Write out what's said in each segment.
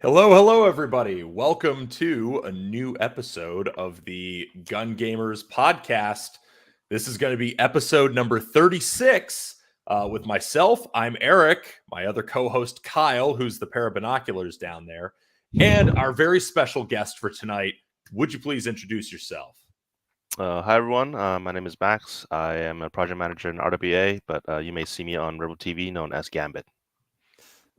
Hello, everybody. Welcome to a new episode of the Gun Gamers podcast. This is going to be episode number 36 with myself. I'm Eric, my other co host, Kyle, who's the pair of binoculars down there, and our very special guest for tonight. Would you please introduce yourself? Hi everyone, my name is Max. I am a project manager in RWA, but you may see me on RedWolf TV, known as Gambit.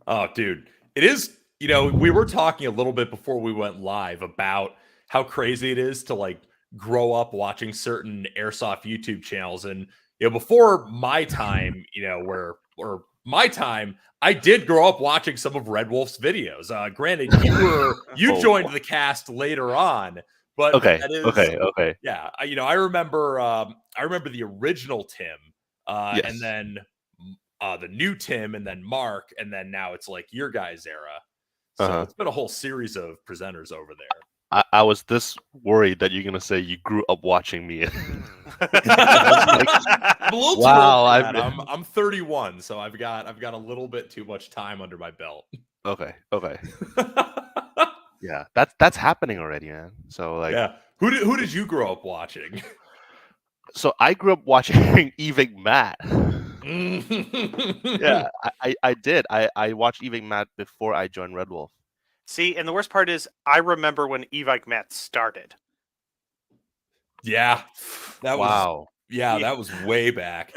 Oh, dude, it is. We were talking a little bit before we went live about how crazy it is to grow up watching certain airsoft YouTube channels. And, before my time, or my time, I did grow up watching some of RedWolf's videos. Granted, you Oh, joined the cast later on, but okay, that is, okay. yeah, I remember the original Tim, and Yes. then the new Tim, and then Mark, and then now it's like your guys' era. So Uh-huh. it's been a whole series of presenters over there. I was this worried that you're gonna say you grew up watching me. I'm a little too Wow, old for that. I'm 31, so I've got a little bit too much time under my belt. okay. Yeah, that's happening already, man. So Yeah. Who did you grow up watching? so I grew up watching Evic Matt. Yeah, I did. I watched Evic Matt before I joined RedWolf. See, and the worst part is, I remember when Evike Met started. Yeah, that Wow. that was way back.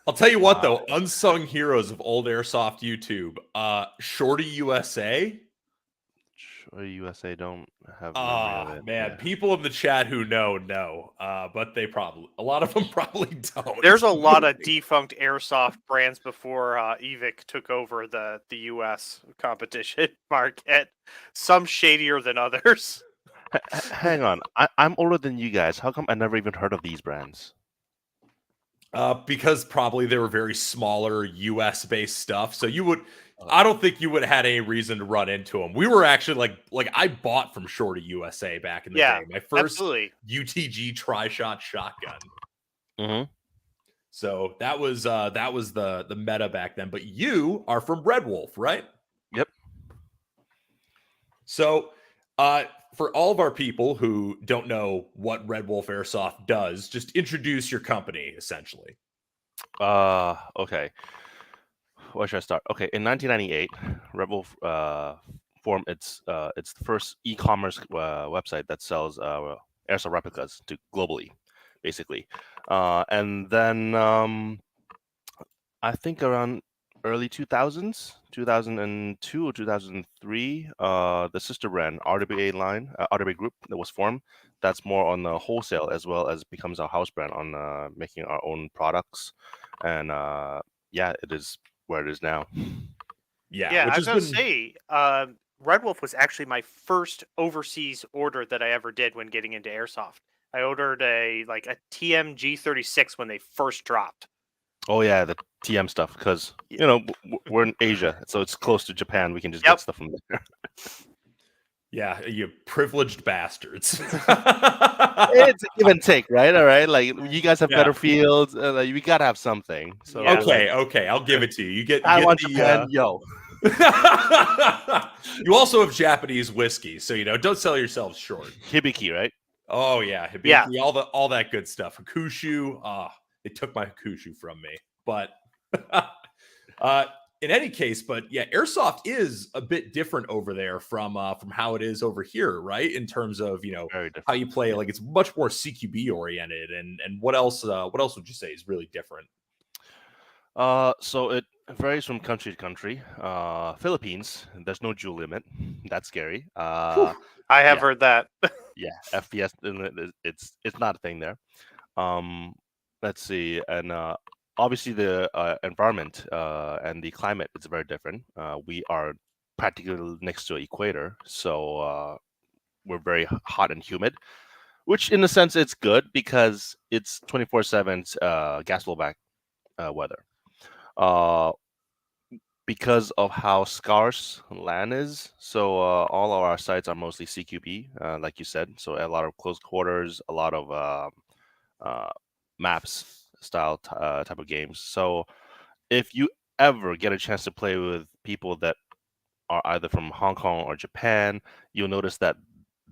I'll tell you what, though, unsung heroes of old airsoft YouTube, Shorty USA. Sure, USA don't have memory of it. Man, Yeah. people in the chat who know, but a lot of them probably don't. There's a lot of defunct airsoft brands before Evike took over the U.S. competition market. Some shadier than others. Hang on, I'm older than you guys. How come I never even heard of these brands? Because probably they were very smaller US based stuff. So I don't think you would have had any reason to run into them. We were actually like I bought from Shorty USA back in the day. My first absolutely. UTG tri-shot shotgun. Mm-hmm. So that was the meta back then. But you are from RedWolf, right? Yep. So for all of our people who don't know what RedWolf Airsoft does, just introduce your company essentially. Okay. Where should I start? Okay, in 1998, RedWolf formed its first e-commerce website that sells airsoft replicas to globally, basically. And then I think around early 2000s, 2002 or 2003, the sister brand RWA line, RWA Group that was formed. That's more on the wholesale as well as becomes our house brand on making our own products, and yeah, it is where it is now. Yeah, I was going to say, RedWolf was actually my first overseas order that I ever did when getting into airsoft. I ordered a TMG 36 when they first dropped. Oh yeah, the TM stuff, because we're in Asia, so it's close to Japan. We can just get stuff from there. Yeah, you privileged bastards. It's a give and take, right? All right, like you guys have better fields. Like, we gotta have something. So okay, I'll give it to you. You I get want the, Japan, yo. You also have Japanese whiskey, so don't sell yourselves short. Hibiki, right? Oh yeah, Hibiki, Yeah. all that good stuff. Hakushu, they took my Hakushu from me, but in any case, but yeah, airsoft is a bit different over there from how it is over here, right? In terms of Very different. how you play, like it's much more CQB oriented, and what else would you say is really different? So it varies from country to country. Philippines, there's no dual limit. That's scary. I have heard that. Yeah, FPS, it's not a thing there. Let's see, and obviously the environment and the climate is very different. We are practically next to the equator, so we're very hot and humid, which in a sense it's good because it's 24/7 gas blowback weather. Uh, because of how scarce land is, so all of our sites are mostly CQB, like you said. So a lot of close quarters, a lot of maps style type of games. So if you ever get a chance to play with people that are either from Hong Kong or Japan, you'll notice that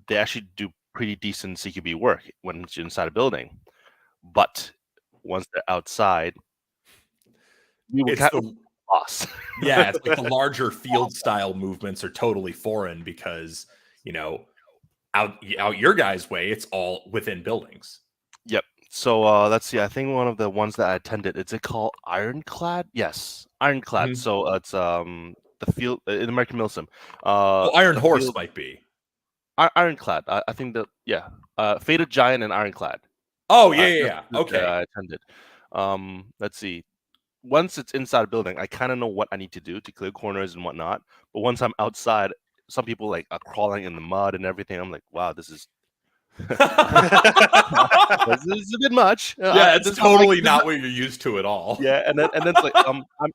they actually do pretty decent CQB work when it's inside a building. But once they're outside, we will get lost. Yeah, it's like the larger field style movements are totally foreign because, out your guys' way, it's all within buildings. Yep. So let's see. I think one of the ones that I attended, is it called Ironclad? Yes, Ironclad. Mm-hmm. So it's the field in American Milsim. Iron Horse might be. Ironclad. I think Faded Giant and Ironclad. Oh yeah. Okay. I attended. Let's see. Once it's inside a building, I kind of know what I need to do to clear corners and whatnot. But once I'm outside, some people like are crawling in the mud and everything. I'm like, wow, this is this is a bit much. Yeah, it's totally not what you're used to at all. Yeah, and then it's like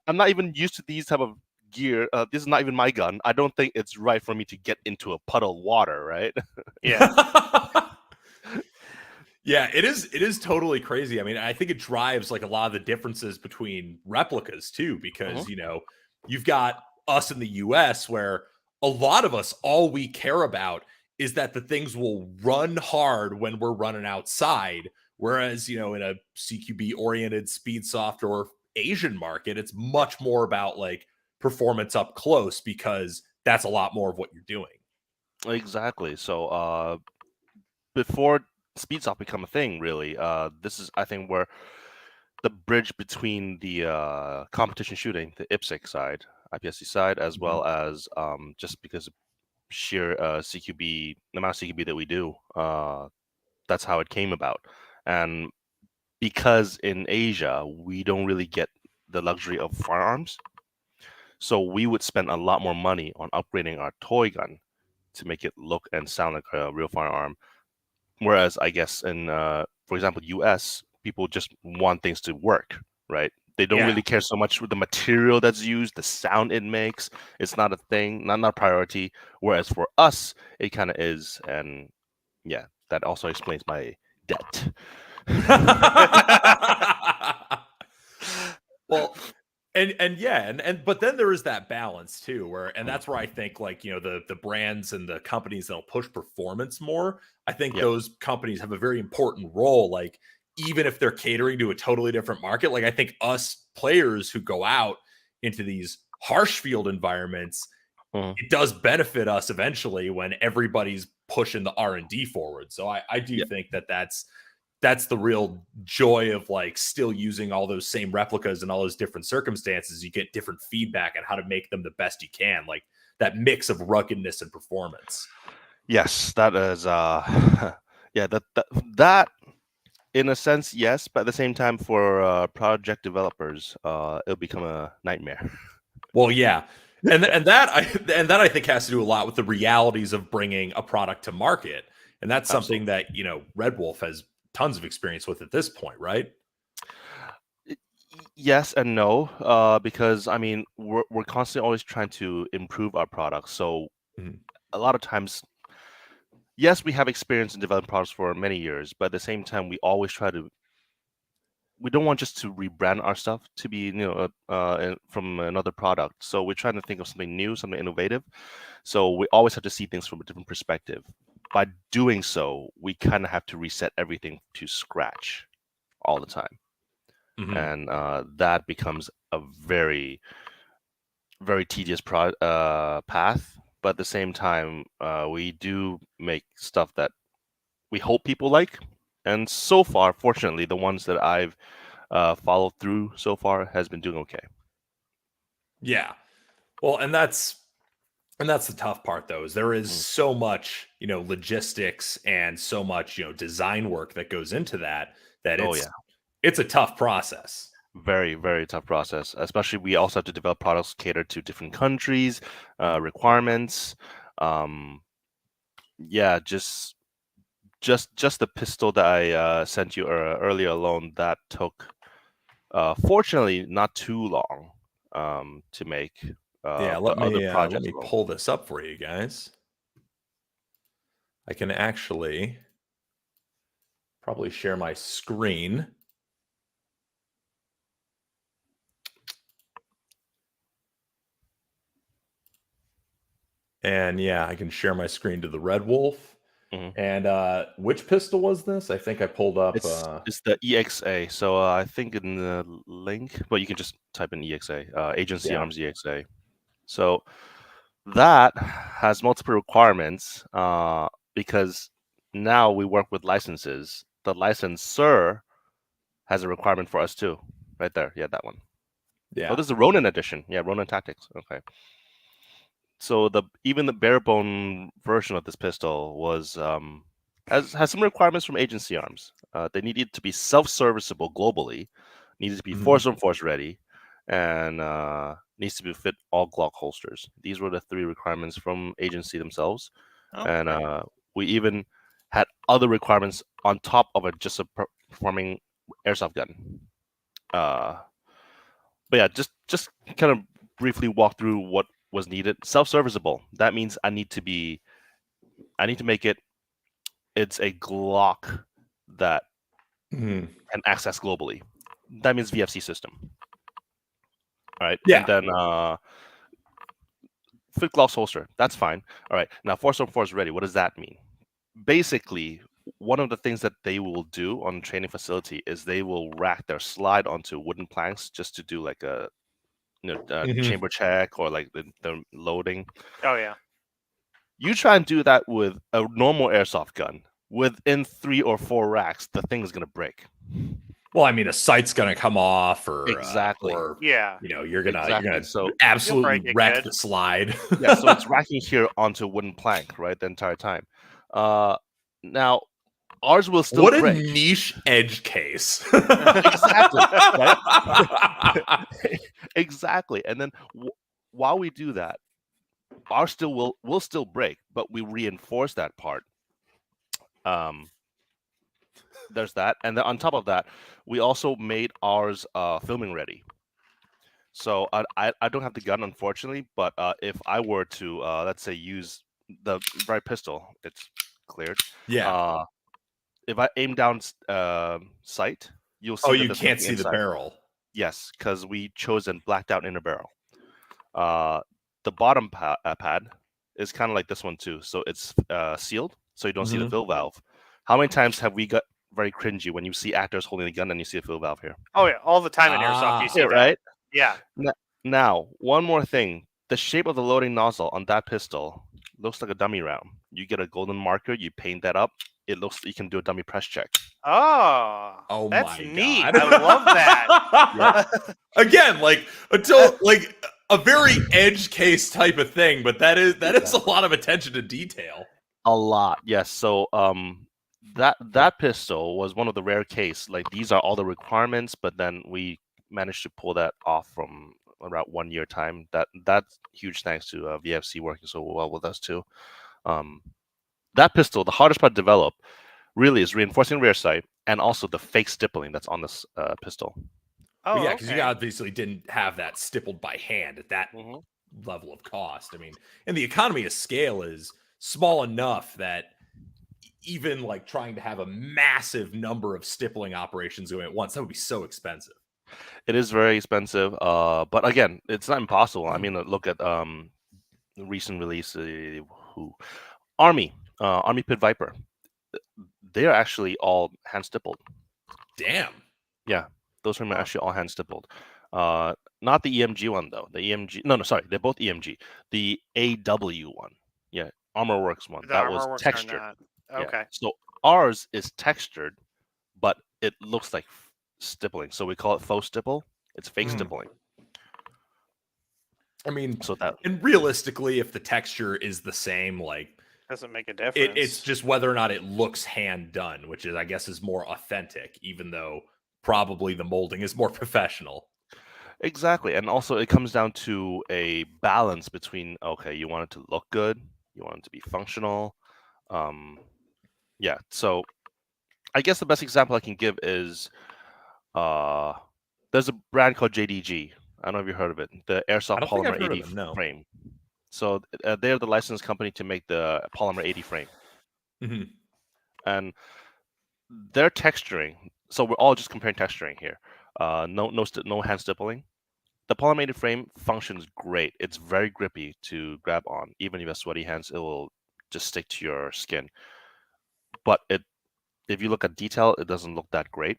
I'm not even used to these type of gear. This is not even my gun. I don't think it's right for me to get into a puddle of water, right? Yeah. Yeah, it is totally crazy. I mean, I think it drives like a lot of the differences between replicas too, because you've got us in the US where a lot of us, all we care about is that the things will run hard when we're running outside. Whereas, in a CQB oriented Speedsoft or Asian market, it's much more about like performance up close because that's a lot more of what you're doing. Exactly. So before Speedsoft become a thing, really, this is, I think, where the bridge between the competition shooting, the IPSC side, IPSC side, as well as just because of sheer CQB, the amount of CQB that we do, that's how it came about. And because in Asia, we don't really get the luxury of firearms, so we would spend a lot more money on upgrading our toy gun to make it look and sound like a real firearm. Whereas I guess in, for example, US, people just want things to work, right? They don't really care so much with the material that's used, the sound it makes. It's not a thing, not a priority. Whereas for us, it kind of is. And yeah, that also explains my debt. Well, but then there is that balance too, and that's where I think like the brands and the companies that'll push performance more. I think those companies have a very important role. Like even if they're catering to a totally different market, like I think us players who go out into these harsh field environments, it does benefit us eventually when everybody's pushing the R&D forward. So I do think that's the real joy of like still using all those same replicas and all those different circumstances. You get different feedback on how to make them the best you can, like that mix of ruggedness and performance. Yes, that is that in a sense, yes, but at the same time for project developers, it'll become a nightmare. Well, yeah. And that I think has to do a lot with the realities of bringing a product to market. And that's something that, RedWolf has tons of experience with at this point, right? Yes and no, because I mean we're constantly always trying to improve our products. So a lot of times, yes, we have experience in developing products for many years, but at the same time, we always try to. We don't want just to rebrand our stuff to be, from another product. So we're trying to think of something new, something innovative. So we always have to see things from a different perspective. By doing so, we kind of have to reset everything to scratch all the time. And that becomes a very, very tedious path. But at the same time, we do make stuff that we hope people like. And so far, fortunately, the ones that I've followed through so far has been doing okay. Yeah. Well, and that's the tough part, though, is there is so much, logistics and so much, design work that goes into that it's a tough process. Very, very tough process. Especially, we also have to develop products catered to different countries, requirements. Just the pistol that I sent you earlier alone, that took, fortunately, not too long to make. Let me pull this up for you guys. I can actually probably share my screen. And yeah, I can share my screen to the RedWolf. Mm-hmm. And which pistol was this? I think I pulled up. It's the EXA. So I think in the link, but you can just type in EXA, Agency Arms EXA. So that has multiple requirements because now we work with licenses. The licensor has a requirement for us too, right there. Yeah, that one. Yeah. Oh, this is the Ronin edition. Yeah, Ronin Tactics. Okay. So even the bare bone version of this pistol was has some requirements from agency arms. They needed to be self-serviceable globally, needed to be force on force ready, and needs to be fit all Glock holsters. These were the 3 requirements from agency themselves, and we even had other requirements on top of it, just a performing airsoft gun. But yeah, just kind of briefly walk through what was needed. Self-serviceable. That means I need to make it's a Glock that can access globally. That means VFC system. All right. Yeah. And then fit Glock's holster. That's fine. All right. Now force on force ready. What does that mean? Basically, one of the things that they will do on training facility is they will rack their slide onto wooden planks just to do like a chamber check or like the loading. Oh yeah. You try and do that with a normal airsoft gun. Within 3 or 4 racks, the thing is gonna break. Well, I mean, a sight's gonna come off, or exactly, or yeah, you're gonna so absolutely wreck the slide. Yeah, so it's racking here onto a wooden plank, right, the entire time. Now ours will still break. What a niche edge case. Exactly, right? Exactly, and then while we do that, ours still will still break, but we reinforce that part. There's that, and then on top of that, we also made ours filming ready. So I don't have the gun, unfortunately, but if I were to let's say use the right pistol, it's cleared. Yeah. If I aim down sight, you'll see. Oh, you can't see the barrel. Yes, because we chose and blacked out inner barrel. The bottom pad is kind of like this one too, so it's sealed, so you don't see the fill valve. How many times have we got very cringy when you see actors holding the gun and you see a fill valve here? Oh yeah, all the time in airsoft you see that. Right? Yeah. Now, one more thing. The shape of the loading nozzle on that pistol looks like a dummy round. You get a golden marker, you paint that up. It looks you can do a dummy press check. Oh, that's my neat. God. I love that. Again, like until like a very edge case type of thing, but that is a lot of attention to detail. A lot, yes. So that pistol was one of the rare case. Like these are all the requirements, but then we managed to pull that off from around 1 year time. That's huge thanks to VFC working so well with us too. That pistol, the hardest part to develop, really is reinforcing rear sight and also the fake stippling that's on this pistol. Oh, yeah, because you obviously didn't have that stippled by hand at that Mm-hmm. level of cost. I mean, and the economy of scale is small enough that even like trying to have a massive number of stippling operations going at once, that would be so expensive. It is very expensive, but again, it's not impossible. I mean, look at the recent release, Army Pit Viper. They are actually all hand stippled. Damn. Yeah, those are actually all hand stippled. Not the EMG one though. The EMG, no, sorry, they're both EMG. The AW one, yeah, Armor Works one, that was textured. Okay. Yeah. So ours is textured, but it looks like stippling. So we call it faux stipple. It's fake stippling. I mean, and realistically, if the texture is the same, like doesn't make a difference. It's just whether or not it looks hand done, which is, I guess, is more authentic, even though probably the molding is more professional. Exactly, and also it comes down to a balance between you want it to look good, you want it to be functional. Yeah, so I guess the best example I can give is there's a brand called JDG. I don't know if you heard of it. The Airsoft Polymer 80 frame. So they're the licensed company to make the Polymer 80 frame. And their texturing. So we're all just comparing texturing here. No hand stippling. the polymated frame functions great. It's very grippy to grab on. Even if you have sweaty hands, it will just stick to your skin. But if you look at detail, it doesn't look that great.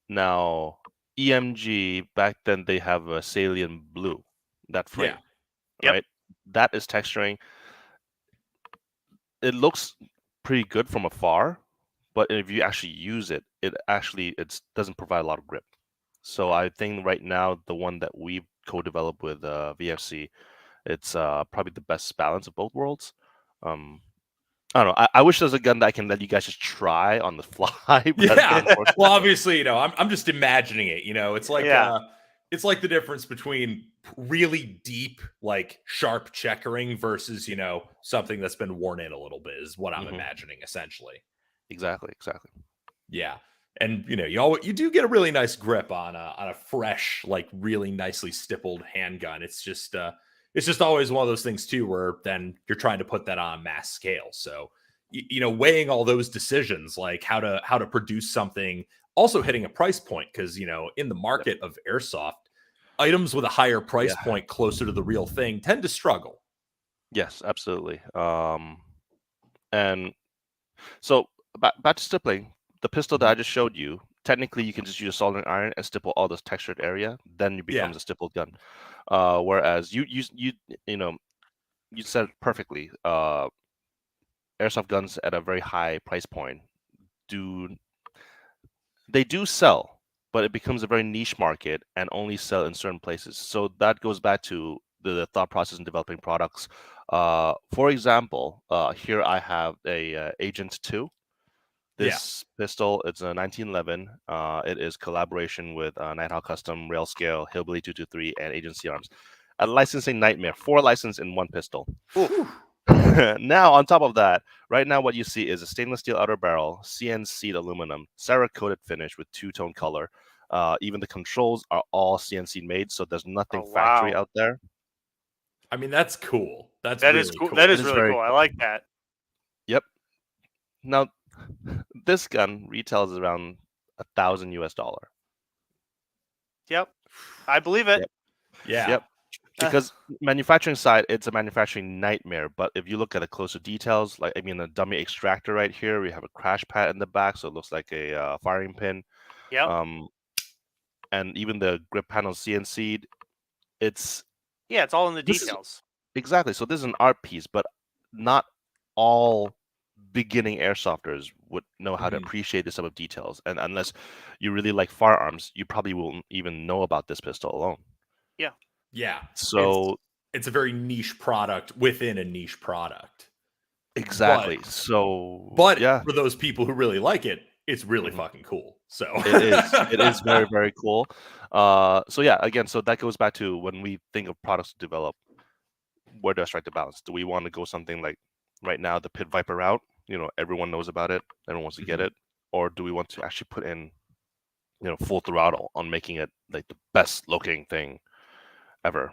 Now, EMG, back then they have a salient blue, that frame, right? That is texturing. It looks pretty good from afar, but if you actually use it, it doesn't provide a lot of grip. So I think right now the one that we've co-developed with VFC, it's probably the best balance of both worlds. I don't know. I wish there was a gun that I can let you guys just try on the fly. But well, obviously, I'm just imagining it. It's like it's like the difference between really deep, like sharp checkering versus something that's been worn in a little bit is what I'm imagining essentially. Exactly. Yeah. And you do get a really nice grip on a fresh, like really nicely stippled handgun. It's just always one of those things too, where then you're trying to put that on a mass scale. So weighing all those decisions, like how to produce something, also hitting a price point, because in the market of airsoft, items with a higher price point closer to the real thing tend to struggle. Yes, absolutely. And so back to stippling. The pistol that I just showed you, technically you can just use a soldering iron and stipple all this textured area, then it becomes a stippled gun. Whereas you said it perfectly. Airsoft guns at a very high price point do sell, but it becomes a very niche market and only sell in certain places. So that goes back to the thought process in developing products. For example, here I have a Agent 2. This pistol, it's a 1911. It is collaboration with Nighthawk Custom, Railscale, Hillbilly 223, and Agency Arms. A licensing nightmare. 4 licenses in one pistol. Now, on top of that, right now what you see is a stainless steel outer barrel, CNC'd aluminum, Cerakoted finish with two-tone color. Even the controls are all CNC made, so there's nothing factory out there. I mean, that's cool. That is cool. That is really cool. I like that. Yep. Now, this gun retails around $1,000 US. Yep, I believe it. Yep. Because manufacturing side, it's a manufacturing nightmare. But if you look at the closer details, like a dummy extractor right here, we have a crash pad in the back, so it looks like a firing pin. Yep. And even the grip panel CNC'd, it's all in the details. Exactly. So this is an art piece, but not all beginning airsofters would know how to appreciate this type of details. And unless you really like firearms, you probably won't even know about this pistol alone. Yeah. So it's a very niche product within a niche product. Exactly. But for those people who really like it, it's really fucking cool. So it is very, very cool. So that goes back to when we think of products to develop, where do I strike the balance? Do we want to go something like right now, the Pit Viper route? Everyone knows about it, everyone wants to get it, or do we want to actually put in, full throttle on making it like the best looking thing ever?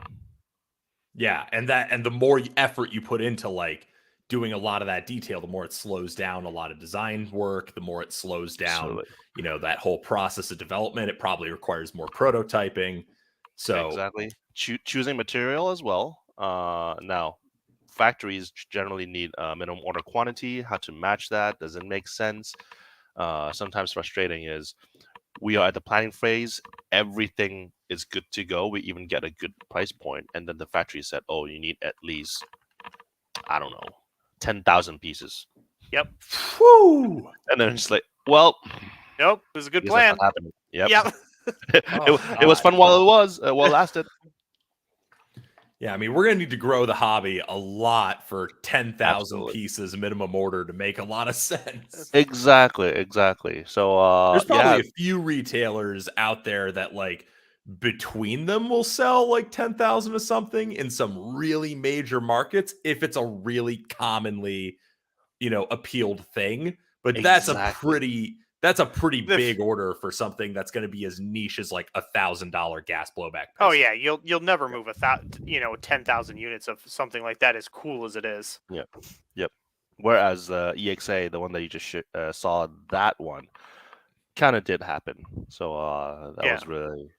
Yeah, and the more effort you put into like doing a lot of that detail, the more it slows down a lot of design work, the more it slows down, that whole process of development. It probably requires more prototyping. So exactly, choosing material as well. Now, factories generally need a minimum order quantity. How to match that? Does it make sense? Sometimes frustrating is we are at the planning phase. Everything is good to go. We even get a good price point, and then the factory said, "Oh, you need at least, I don't know, 10,000 pieces." Yep. Woo! And then it's like, well, nope. It was a good plan. Yep. It was fun while it was lasted. Yeah, I mean, we're going to need to grow the hobby a lot for 10,000 pieces minimum order to make a lot of sense. Exactly. So there's probably a few retailers out there that like between them will sell like 10,000 of something in some really major markets if it's a really commonly, appealed thing. But that's a pretty big order for something that's going to be as niche as like $1,000 gas blowback pistol. Oh yeah, you'll never move 10,000 units of something like that, as cool as it is. Yep. Whereas EXA, the one that you just saw, that one kind of did happen. So that was really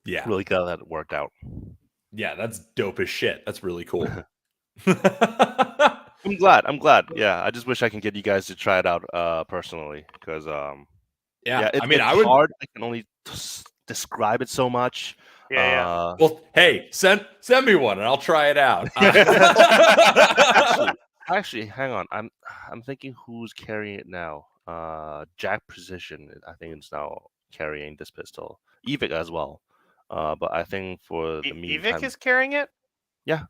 Yeah. Really got that worked out. Yeah, that's dope as shit. That's really cool. I'm glad. Yeah, I just wish I can get you guys to try it out personally, because it's hard. I can only describe it so much. Well, hey, send me one and I'll try it out. Actually, hang on. I'm thinking who's carrying it now. Jack Precision, I think, is now carrying this pistol. Evic as well. But I think for the meantime, Evic is carrying it. Yeah.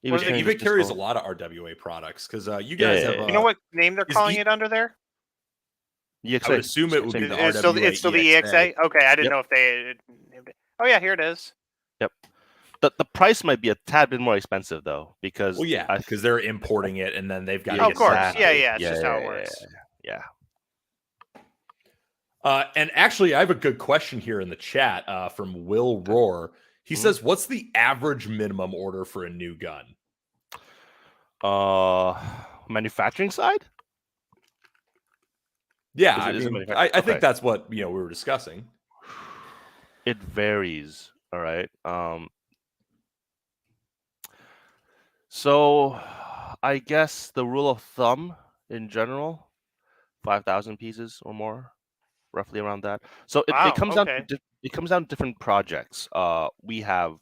Evic carries a lot of RWA products because you guys have. You know what name they're calling it under there? EXA. I would assume it would be the RWA. It's still the EXA. Okay, I didn't know if they. Oh yeah, here it is. Yep. The price might be a tad bit more expensive though, because because they're importing it and then they've got to. Of course, it's just how it works. Yeah. And actually, I have a good question here in the chat from Will Roar. He says, "What's the average minimum order for a new gun?" Manufacturing side. Yeah, I think that's what we were discussing. It varies. All right. So, I guess the rule of thumb in general, 5,000 pieces or more, roughly around that. So it comes down. It comes down to different projects. We have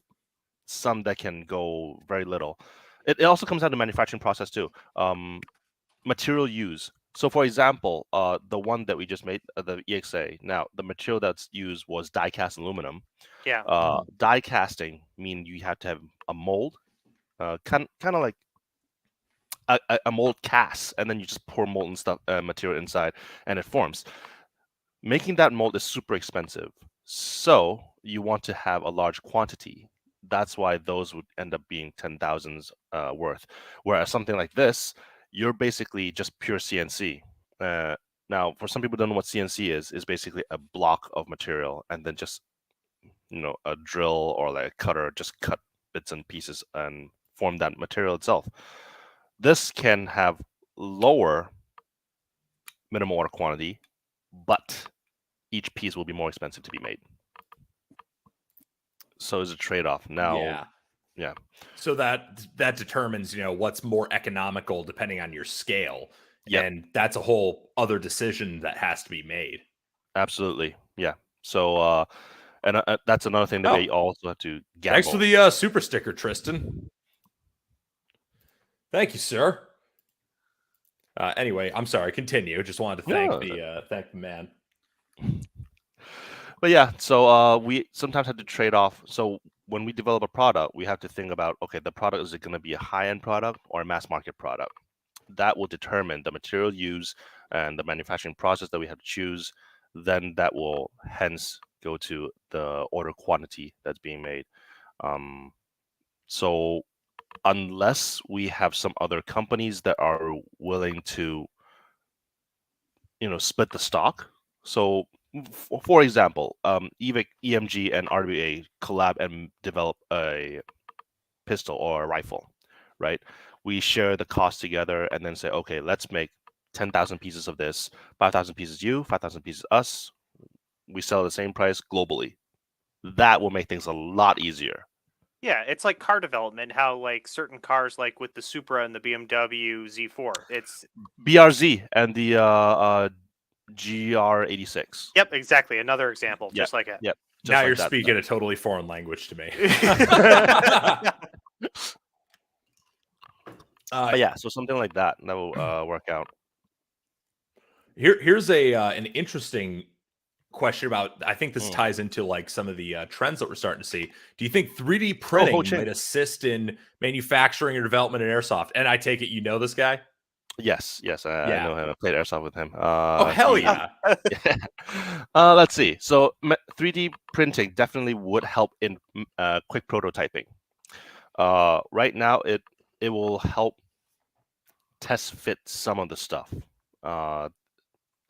some that can go very little. It also comes down to manufacturing process too. Material use. So, for example, the one that we just made, the EXA. Now, the material that's used was die cast aluminum. Yeah. Die casting mean you have to have a mold, kind of like a mold cast, and then you just pour molten stuff material inside, and it forms. Making that mold is super expensive, so you want to have a large quantity. That's why those would end up being 10,000s worth. Whereas something like this, you're basically just pure CNC. Now, for some people who don't know what CNC is basically a block of material, and then just a drill or like a cutter just cut bits and pieces and form that material itself. This can have lower minimum order quantity, but each piece will be more expensive to be made. So it's a trade-off. Now, yeah. So that determines, what's more economical depending on your scale. Yep. And that's a whole other decision that has to be made. Absolutely. Yeah. So, and that's another thing that we also have to gamble. Thanks for the super sticker, Tristan. Thank you, sir. Anyway, I'm sorry. Continue. Just wanted to thank the man. But yeah, so we sometimes have to trade off. So when we develop a product, we have to think about, okay, the product, is it going to be a high-end product or a mass market product? That will determine the material used and the manufacturing process that we have to choose. Then that will hence go to the order quantity that's being made. So unless we have some other companies that are willing to, split the stock. So, for example, EVIC, EMG, and RWA collab and develop a pistol or a rifle, right? We share the cost together and then say, okay, let's make 10,000 pieces of this, 5,000 pieces you, 5,000 pieces us. We sell at the same price globally. That will make things a lot easier. Yeah, it's like car development, how like certain cars, like with the Supra and the BMW Z4, it's BRZ and the GR86. Yep, exactly. Another example, just like it. Yep. Now you're speaking a totally foreign language to me. But yeah, so something like that will work out. Here's an interesting question about, I think this ties into like some of the trends that we're starting to see. Do you think 3D printing might assist in manufacturing or development in airsoft? And I take it this guy? Yes, I know him. I played airsoft with him. Hell yeah. Let's see. So 3D printing definitely would help in quick prototyping. Right now, it will help test fit some of the stuff.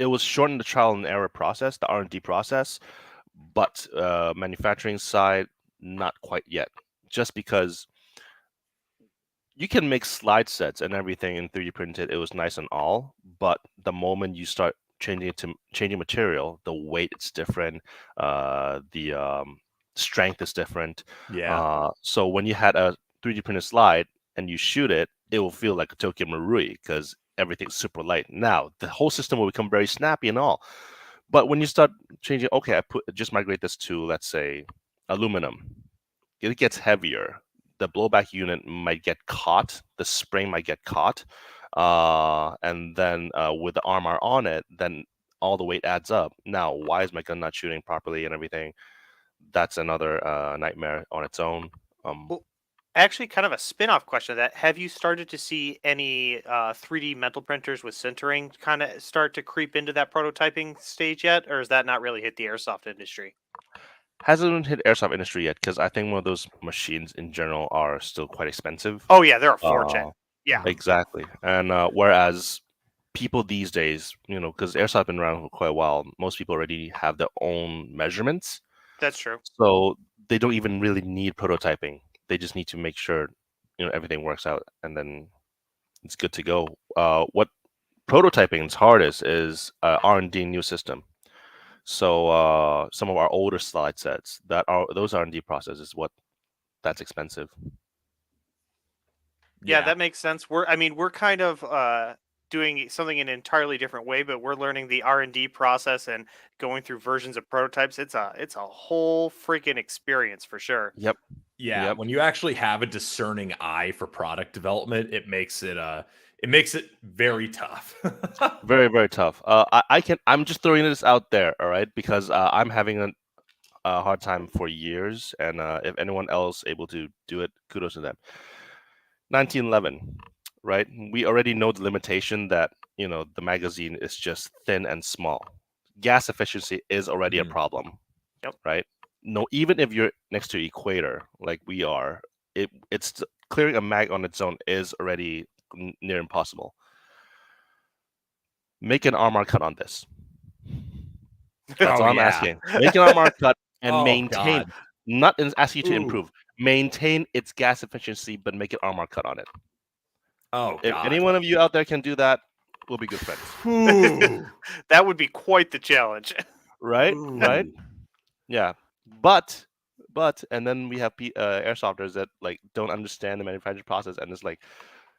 It will shorten the trial and error process, the R&D process, but manufacturing side, not quite yet. Just because you can make slide sets and everything in 3D printed, it was nice and all, but the moment you start changing material, the weight is different, the strength is different. Yeah. So when you had a 3D printed slide and you shoot it, it will feel like a Tokyo Marui because everything's super light. Now the whole system will become very snappy and all. But when you start changing, okay, just migrate this to, let's say, aluminum. It gets heavier. The blowback unit might get caught. The spring might get caught. And then with the armor on it, then all the weight adds up. Now, why is my gun not shooting properly and everything? That's another nightmare on its own. Well, actually, kind of a spin-off question of that. Have you started to see any 3D metal printers with sintering kind of start to creep into that prototyping stage yet? Or has that not really hit the airsoft industry? Hasn't hit airsoft industry yet because I think one of those machines in general are still quite expensive. Oh, yeah, they're a fortune. Yeah. Exactly. And whereas people these days, because airsoft been around for quite a while, most people already have their own measurements. That's true. So they don't even really need prototyping. They just need to make sure, everything works out, and then it's good to go. What prototyping is hardest is R&D new system. So some of our older slide sets those R&D processes that's expensive. Yeah, that makes sense. We're kind of doing something in an entirely different way, but we're learning the R&D process and going through versions of prototypes. It's a whole freaking experience for sure. Yep. Yeah, when you actually have a discerning eye for product development, it makes it very tough. Very, very tough. I'm just throwing this out there, all right, because I'm having a hard time for years, and if anyone else able to do it, kudos to them. 1911, right? We already know the limitation that the magazine is just thin and small. Gas efficiency is already a problem. Yep. Right? No, even if you're next to equator like we are, it's clearing a mag on its own is already near impossible. Make an armor cut on this. That's all I'm asking. Make an armor cut and maintain. God. Not ask you to improve. Maintain its gas efficiency, but make an armor cut on it. If any one of you out there can do that, we'll be good friends. That would be quite the challenge. Right? Right? Yeah. But and then we have airsofters that don't understand the manufacturing process, and it's like,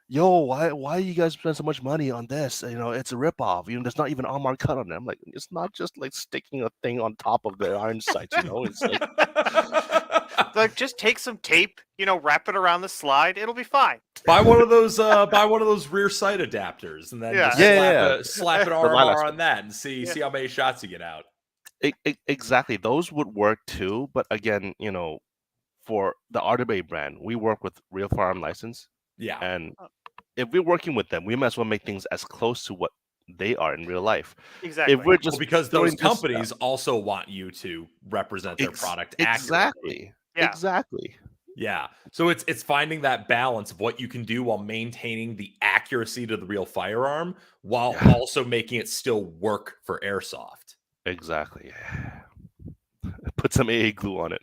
yo, why you guys spend so much money on this? It's a ripoff. There's not even armor cut on it. I'm like, it's not just like sticking a thing on top of the iron sights. It's like just take some tape, wrap it around the slide. It'll be fine. Buy one of those rear sight adapters, and then slap an armor on that, and see how many shots you get out. Exactly, those would work too. But again, for the RWA brand, we work with real firearm license. Yeah, and if we're working with them, we might as well make things as close to what they are in real life. Exactly. If we're just because those companies also want you to represent their product accurately. Exactly. Yeah. So it's finding that balance of what you can do while maintaining the accuracy to the real firearm while also making it still work for airsoft. Exactly. Put some AA glue on it.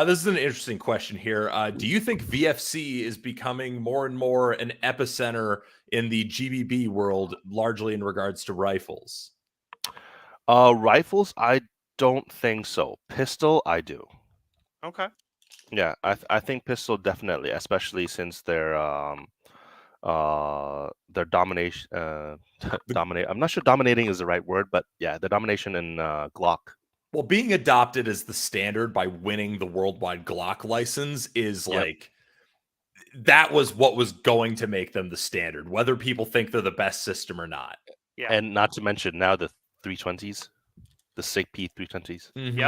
This is an interesting question here. Do you think VFC is becoming more and more an epicenter in the GBB world, largely in regards to rifles? Rifles, I don't think so. Pistol, I do. Okay. Yeah, I think pistol definitely, especially since their domination. I'm not sure dominating is the right word, but yeah, the domination in Glock. Well, being adopted as the standard by winning the worldwide Glock license is that was what was going to make them the standard, whether people think they're the best system or not. Yeah. And not to mention now the 320s, the SIG P 320s. Mm-hmm.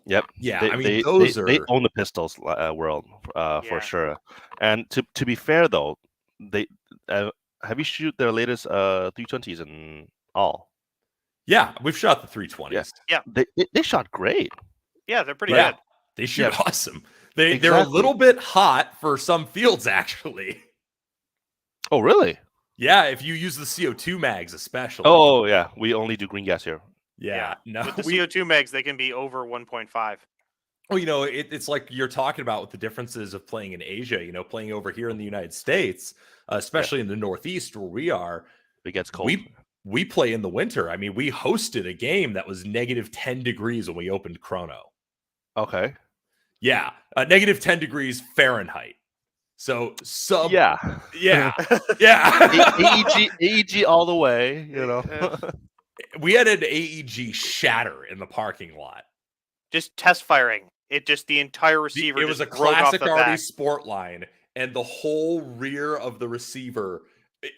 Yep. Yeah. They own the pistols world for sure. And to be fair though, they have you shoot their latest 320s and all? Yeah, we've shot the 320s. Yeah. They shot great. Yeah, they're pretty good. They shoot awesome. They're a little bit hot for some fields, actually. Oh, really? Yeah, if you use the CO2 mags, especially. Oh, yeah. We only do green gas here. Yeah. No, with the CO2 mags, they can be over 1.5. Well, it's like you're talking about with the differences of playing in Asia, playing over here in the United States, especially in the Northeast where we are. It gets cold. we play in the winter. I mean, we hosted a game that was negative 10 degrees when we opened Chrono. Okay. Yeah, negative 10 degrees Fahrenheit. So Yeah. AEG all the way, you know. We had an AEG shatter in the parking lot. Just test firing. The entire receiver. It was a classic RD sport line, and the whole rear of the receiver.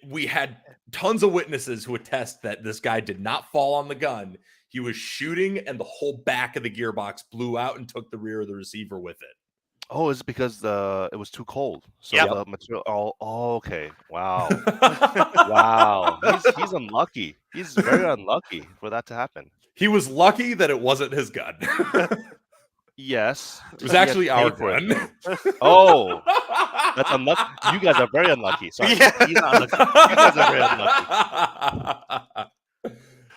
We had tons of witnesses who attest that this guy did not fall on the gun. He was shooting, and the whole back of the gearbox blew out and took the rear of the receiver with it. Oh, it's because it was too cold. So the material. Oh, okay. Wow. Wow. He's unlucky. He's very unlucky for that to happen. He was lucky that it wasn't his gun. Yes. It was actually our gun. Oh, that's unlucky. You guys are very unlucky. Sorry. Yeah. He's not unlucky. You guys are very unlucky.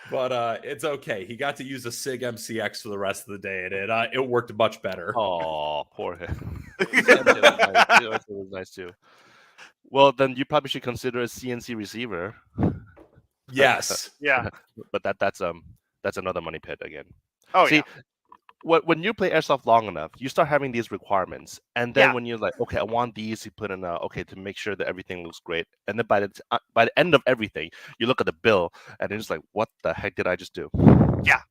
But it's okay. He got to use a SIG MCX for the rest of the day, and it worked much better. Oh, poor him. It was nice too. Well, then you probably should consider a CNC receiver. Yes. Yeah. But that's another money pit again. Oh, see, when you play airsoft long enough, you start having these requirements, and then when you're like, okay, I want these, you put in to make sure that everything looks great, and then by the end of everything, you look at the bill, and it's like, what the heck did I just do? Yeah.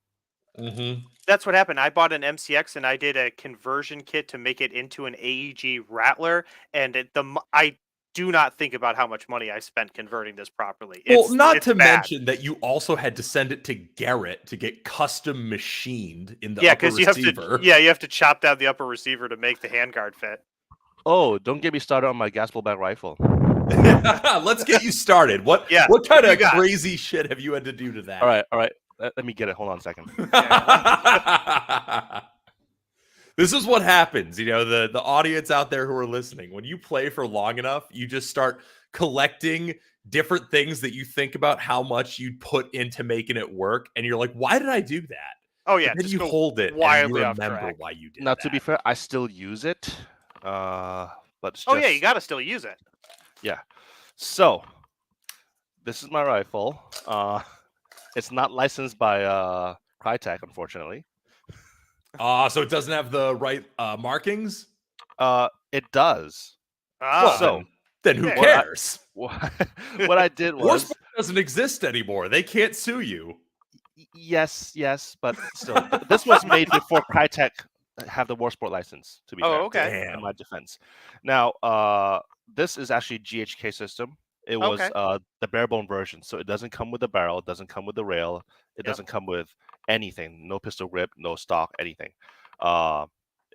Mm-hmm. That's what happened. I bought an MCX and I did a conversion kit to make it into an AEG Rattler, and I do not think about how much money I spent converting this properly. It's mention that you also had to send it to Garrett to get custom machined in the upper receiver. You have to chop down the upper receiver to make the handguard fit. Oh, don't get me started on my gas blowback rifle. Let's get you started. What kind of crazy shit have you had to do to that? All right. Let me get it. Hold on a second. This is what happens, the audience out there who are listening. When you play for long enough, you just start collecting different things that you think about how much you'd put into making it work, and you're like, why did I do that? Oh yeah, and then you hold it and you remember why you did now, that. To be fair, I still use it. But it's just... you gotta still use it. Yeah. So this is my rifle. It's not licensed by Crytek, unfortunately. So it doesn't have the right markings? It does. Then who cares? What I did was... Warsport doesn't exist anymore. They can't sue you. Yes, but still. This was made before Crytek have the Warsport license, to be fair. Okay. In my defense. Now, this is actually GHK system. It was the bare bone version, so it doesn't come with the barrel, it doesn't come with the rail, it doesn't come with anything, no pistol grip, no stock, anything.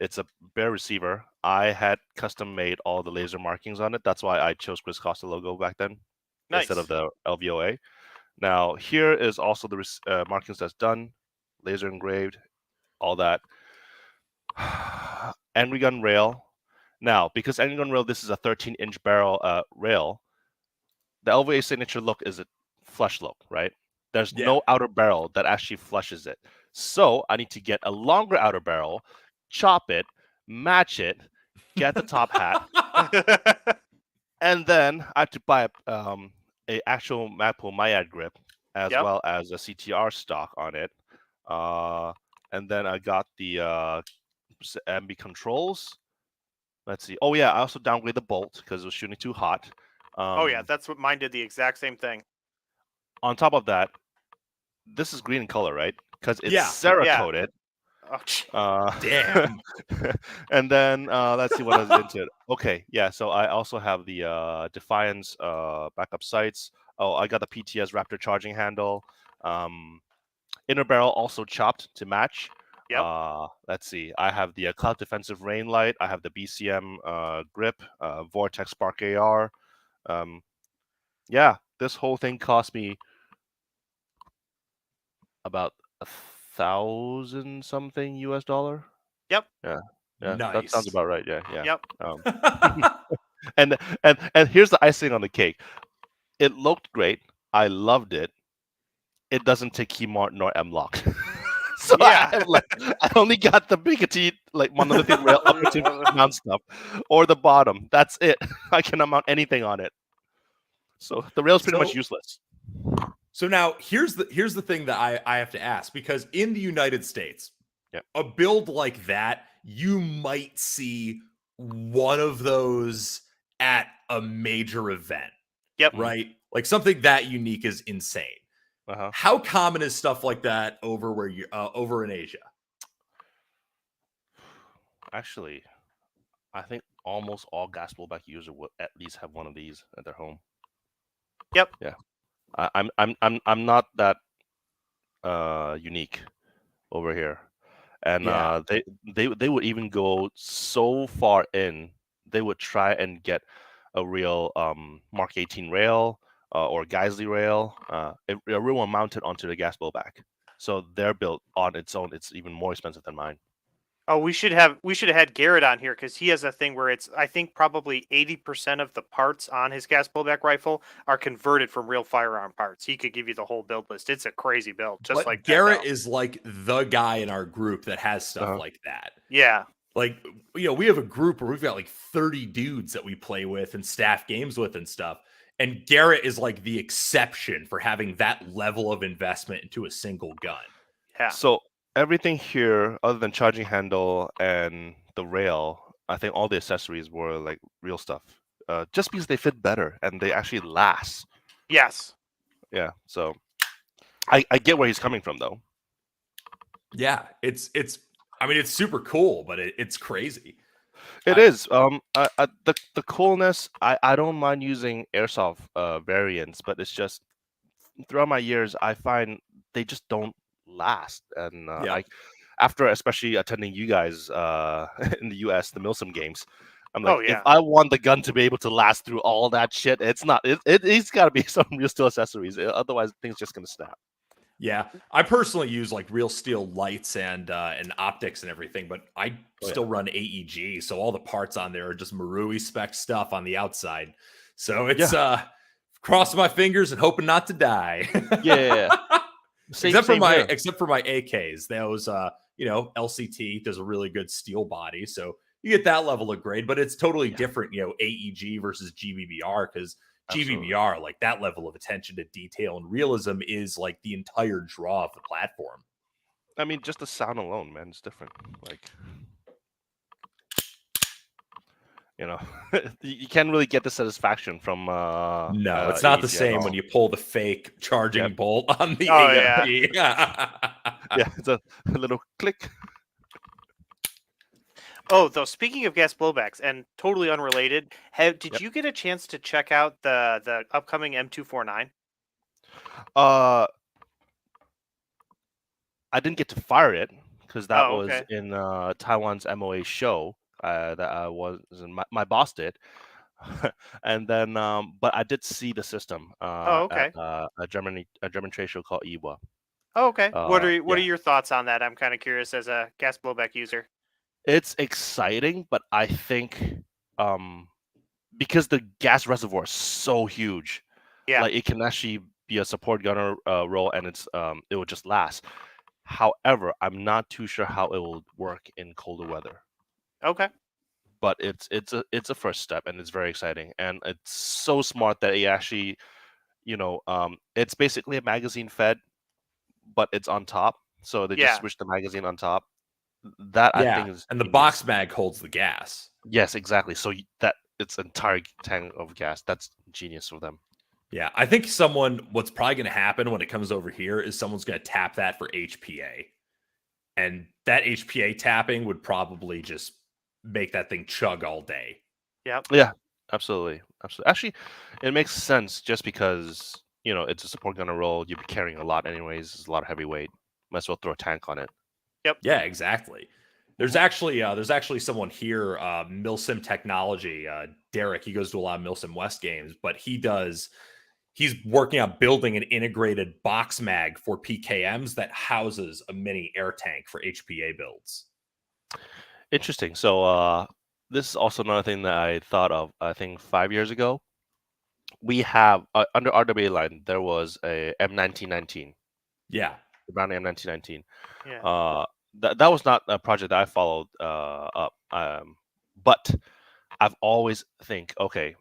It's a bare receiver. I had custom made all the laser markings on it. That's why I chose Chris Costa logo back then instead of the LVOA. Now here is also the markings that's done, laser engraved, all that. End gun rail. Now because end gun rail, this is a 13-inch barrel rail. The LVA signature look is a flush look, right? There's no outer barrel that actually flushes it. So I need to get a longer outer barrel, chop it, match it, get the top hat, and then I have to buy a actual Magpul Myad grip as well as a CTR stock on it. And then I got the MB controls. Let's see. Oh yeah, I also downgraded the bolt because it was shooting too hot. That's what mine did. The exact same thing. On top of that, this is green in color, right? Because it's Cerakoted. Oh, damn. And then let's see what I was into. Okay, yeah. So I also have the Defiance backup sights. Oh, I got the PTS Raptor charging handle. Inner barrel also chopped to match. Let's see. I have the Cloud Defensive Rain Light. I have the BCM grip, Vortex Spark AR. This whole thing cost me about $1,000 something US dollar. Yep. Yeah. Nice. That sounds about right. Yeah. Yep. And here's the icing on the cake. It looked great. I loved it. It doesn't take Keymart nor M-Lock. So I only got the Bigotee monolithic rail up to mount stuff, or the bottom. That's it. I cannot mount anything on it. So the rail's pretty much useless. So now here's the thing that I have to ask, because in the United States, a build like that, you might see one of those at a major event. Yep. Right? Like something that unique is insane. How common is stuff like that over where you over in Asia? Actually, I think almost all gas blowback users will at least have one of these at their home. Yep. Yeah. I'm not that unique over here. And they would even go so far in, they would try and get a real Mark 18 rail or Geisley rail, a real one mounted onto the gas blowback. So they're built on its own. It's even more expensive than mine. Oh, we should have had Garrett on here because he has a thing where it's, I think, probably 80% of the parts on his gas blowback rifle are converted from real firearm parts. He could give you the whole build list. It's a crazy build, just like Garrett is like the guy in our group that has stuff like that. Yeah. Like, we have a group where we've got like 30 dudes that we play with and staff games with and stuff. And Garrett is like the exception for having that level of investment into a single gun. Yeah. So everything here, other than charging handle and the rail, I think all the accessories were like real stuff. Just because they fit better and they actually last. Yes. Yeah. So I get where he's coming from, though. Yeah, it's super cool, but it's crazy. It is. The coolness. I don't mind using airsoft variants, but it's just throughout my years, I find they just don't last. And after especially attending you guys in the US, the Milsim games, I'm like, if I want the gun to be able to last through all that shit, it's not. It's got to be some real steel accessories. Otherwise, things just gonna snap. Yeah, I personally use like real steel lights and optics and everything, but I still run AEG, so all the parts on there are just Marui spec stuff on the outside. So it's crossing my fingers and hoping not to die. Except for my AKs, those LCT does a really good steel body, so you get that level of grade, but it's totally different, AEG versus GBBR, because GBBR, like that level of attention to detail and realism is like the entire draw of the platform. I mean, just the sound alone, man, it's different. Like, you can't really get the satisfaction from. No, it's not the same when you pull the fake charging bolt on the AMP. It's a little click. Oh, though, speaking of gas blowbacks, and totally unrelated, did you get a chance to check out the upcoming M249? I didn't get to fire it because that was in Taiwan's MOA show that I was in. My boss did, and then but I did see the system at a German trade show called IWA. Oh, okay. What are your thoughts on that? I'm kind of curious as a gas blowback user. It's exciting, but I think because the gas reservoir is so huge, like it can actually be a support gunner role, and it will just last. However, I'm not too sure how it will work in colder weather. Okay. But it's a first step, and it's very exciting, and it's so smart that it actually, it's basically a magazine fed, but it's on top. So they just switch the magazine on top. That I think is, and the box mag holds the gas. Yes, exactly. So that it's an entire tank of gas. That's genius for them. Yeah, I think what's probably going to happen when it comes over here is someone's going to tap that for HPA, and that HPA tapping would probably just make that thing chug all day. Yep. Yeah, absolutely. Actually, it makes sense just because it's a support gunner role. You'd be carrying a lot anyways. It's a lot of heavy weight. Might as well throw a tank on it. Yep. Yeah, exactly. There's actually someone here, Milsim Technology, Derek. He goes to a lot of Milsim West games, but he's working on building an integrated box mag for PKMs that houses a mini air tank for HPA builds. Interesting. So this is also another thing that I thought of. I think 5 years ago, we have under RWA line there was a M1919. Yeah, the Brown M1919. Yeah. That was not a project that I followed up. But I've always think, okay,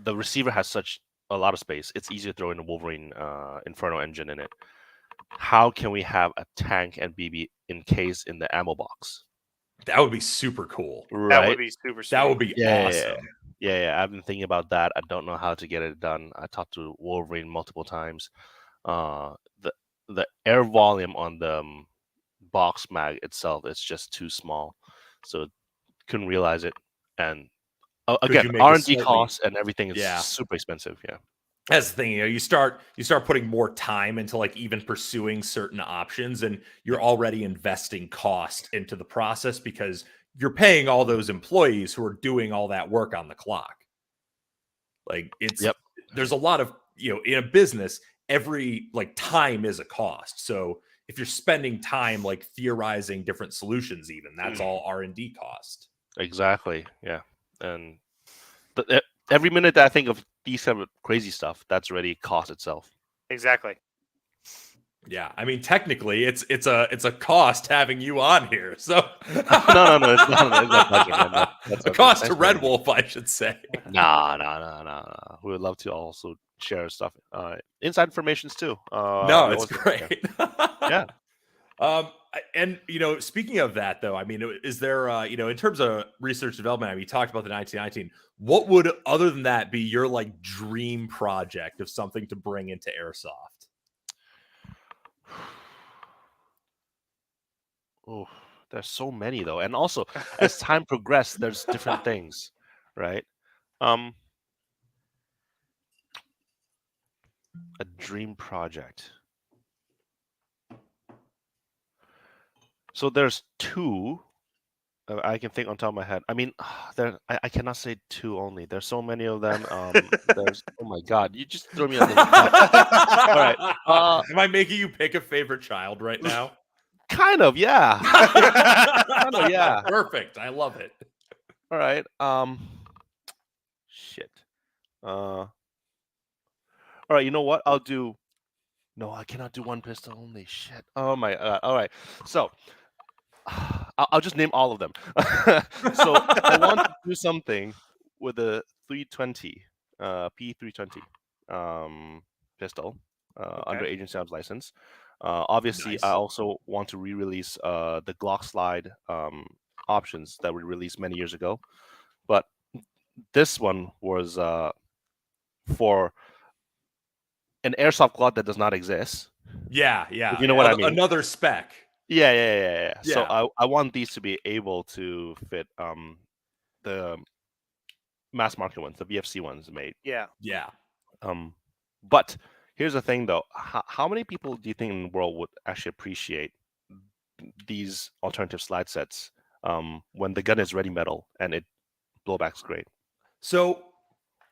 the receiver has such a lot of space. It's easy to throw in a Wolverine Inferno engine in it. How can we have a tank and BB encased in the ammo box? That would be super cool. Right? That would be super sweet. That would be awesome. Yeah. I've been thinking about that. I don't know how to get it done. I talked to Wolverine multiple times. The air volume on the box mag itself is just too small, so couldn't realize it. And again, R&D costs and everything is super expensive. Yeah. That's the thing, you start putting more time into like even pursuing certain options, and you're already investing cost into the process because you're paying all those employees who are doing all that work on the clock. Like there's a lot of, in a business, every like time is a cost. So if you're spending time like theorizing different solutions, even that's all R&D cost. Exactly. Yeah. And every minute that I think of these kind of crazy stuff, that's already cost itself. Exactly. Yeah, I mean, technically, it's a cost having you on here. So no, it's not. That's a cost to RedWolf, I should say. Nah. We would love to also share stuff, inside informations too. No, it's great. Yeah. And speaking of that, though, I mean, is there, in terms of research development, I mean, you talked about the 1919. What would, other than that, be your like dream project of something to bring into Airsoft? Oh, there's so many though, and also as time progressed, there's different things, right? A dream project. So there's two I can think on top of my head. I mean, I cannot say two only. There's so many of them. There's oh my god, you just threw me on the spot. All right. Am I making you pick a favorite child right now? Kind of, yeah. Kind of, yeah. Perfect. I love it. All right. Shit. All right. You know what? I'll do. No, I cannot do one pistol only. Shit. Oh my. All right. So. I'll just name all of them. So I want to do something with a 320, P320 pistol under agency arms license. Obviously, nice. I also want to re-release the Glock slide options that were released many years ago, but this one was for an airsoft Glock that does not exist. Yeah. If you know what I mean. Another spec. Yeah. So I want these to be able to fit the mass market ones, the VFC ones made. Yeah. But here's the thing though. How many people do you think in the world would actually appreciate these alternative slide sets when the gun is ready metal and it blowback's great? So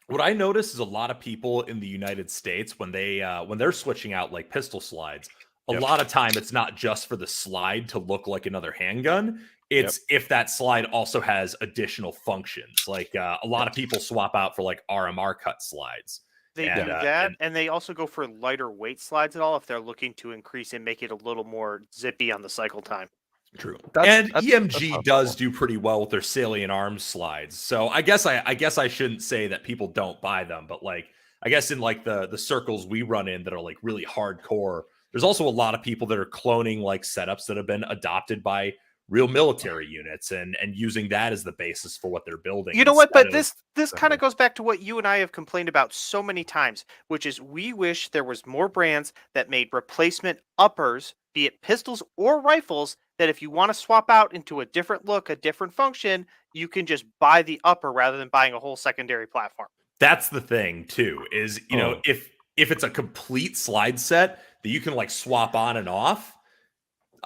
what I notice is a lot of people in the United States when they're switching out like pistol slides, a lot of time it's not just for the slide to look like another handgun. It's if that slide also has additional functions. Like a lot of people swap out for like RMR cut slides. They do that, and they also go for lighter weight slides at all if they're looking to increase and make it a little more zippy on the cycle time. True. And EMG does do pretty well with their salient arms slides. So I guess I shouldn't say that people don't buy them, but like I guess in like the circles we run in that are like really hardcore, there's also a lot of people that are cloning like setups that have been adopted by real military units and using that as the basis for what they're building. You know what? But this kind of goes back to what you and I have complained about so many times, which is we wish there was more brands that made replacement uppers, be it pistols or rifles, that if you want to swap out into a different look, a different function, you can just buy the upper rather than buying a whole secondary platform. That's the thing too, is, if it's a complete slide set that you can like swap on and off,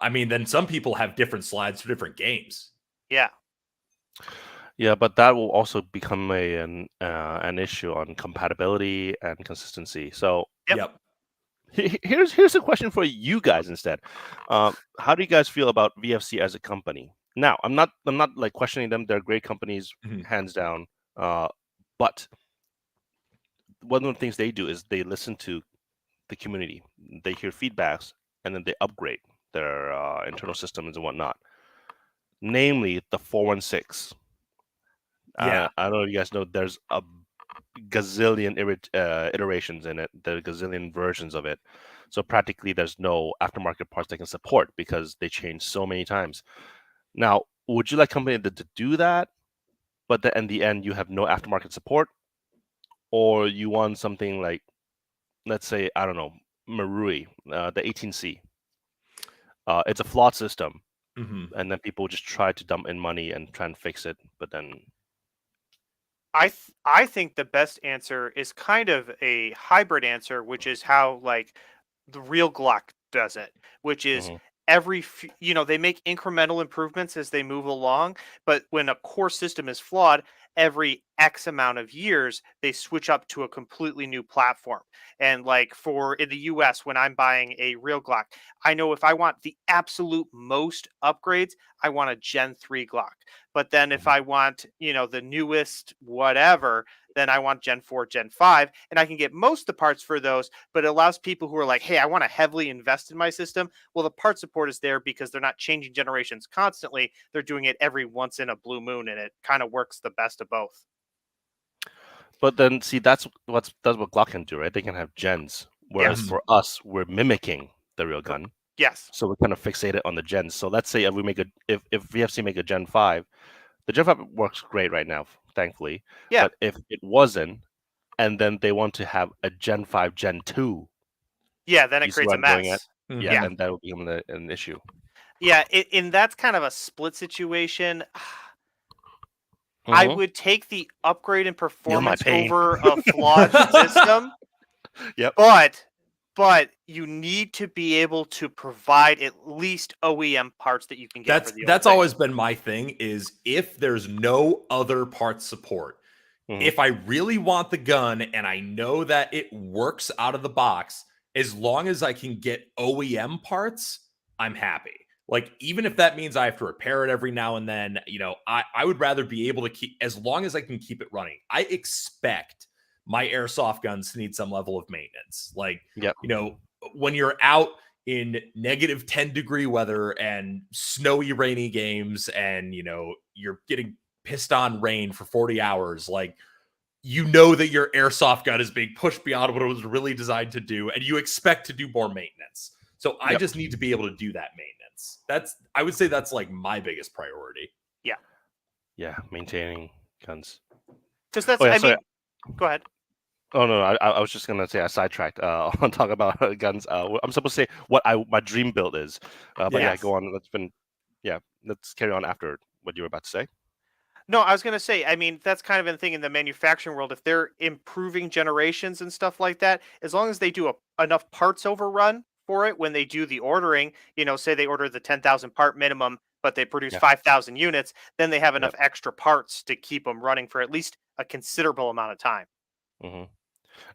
I mean, then some people have different slides for different games. Yeah. Yeah, but that will also become an issue on compatibility and consistency. So here's a question for you guys instead. How do you guys feel about VFC as a company? Now, I'm not like questioning them. They're great companies, hands down. But one of the things they do is they listen to the community. They hear feedbacks and then they upgrade their internal systems and whatnot. Namely, the 416. I don't know if you guys know. There's a gazillion iterations in it, the gazillion versions of it. So practically, there's no aftermarket parts they can support because they change so many times. Now, would you like a company to do that, but in the end you have no aftermarket support, or you want something like, let's say, I don't know, Marui, the 18C. It's a flawed system, and then people just try to dump in money and try and fix it, but then I think the best answer is kind of a hybrid answer, which is how like the real Glock does it, which is they make incremental improvements as they move along, but when a core system is flawed, every X amount of years they switch up to a completely new platform. And like for in the US, when I'm buying a real Glock, I know if I want the absolute most upgrades, I want a Gen 3 Glock. But then if I want, the newest whatever, then I want Gen 4, Gen 5, and I can get most of the parts for those, but it allows people who are like, hey, I want to heavily invest in my system. Well, the part support is there because they're not changing generations constantly. They're doing it every once in a blue moon, and it kind of works the best of both. But then, see, that's what Glock can do, right? They can have gens, whereas for us, we're mimicking the real gun. Yes. So we're kind of fixated on the gens. So let's say if we make if VFC make a Gen 5, the Gen 5 works great right now, thankfully. Yeah. But if it wasn't, and then they want to have a Gen 5, Gen 2. Yeah, then it creates a mess. Yeah, and that will become an issue. Yeah, and that's kind of a split situation. I would take the upgrade in performance over a flawed system. Yep. But you need to be able to provide at least OEM parts that you can get. That's always been my thing, is if there's no other parts support, if I really want the gun and I know that it works out of the box, as long as I can get OEM parts, I'm happy. Like, even if that means I have to repair it every now and then, I would rather be able to keep, as long as I can keep it running. I expect my airsoft guns to need some level of maintenance. Like, when you're out in negative 10-degree weather and snowy, rainy games, and, you're getting pissed on rain for 40 hours, like, that your airsoft gun is being pushed beyond what it was really designed to do, and you expect to do more maintenance. So I just need to be able to do that maintenance. I would say that's like my biggest priority. Yeah. Yeah, maintaining guns. Because that's, go ahead. Oh no, I was just gonna say I sidetracked on talk about guns. I'm supposed to say what my dream build is, but go on. Let's carry on after what you were about to say. No, I was going to say, that's kind of a thing in the manufacturing world. If they're improving generations and stuff like that, as long as they do enough parts overrun for it when they do the ordering, say they order the 10,000 part minimum, but they produce 5,000 units, then they have enough extra parts to keep them running for at least a considerable amount of time.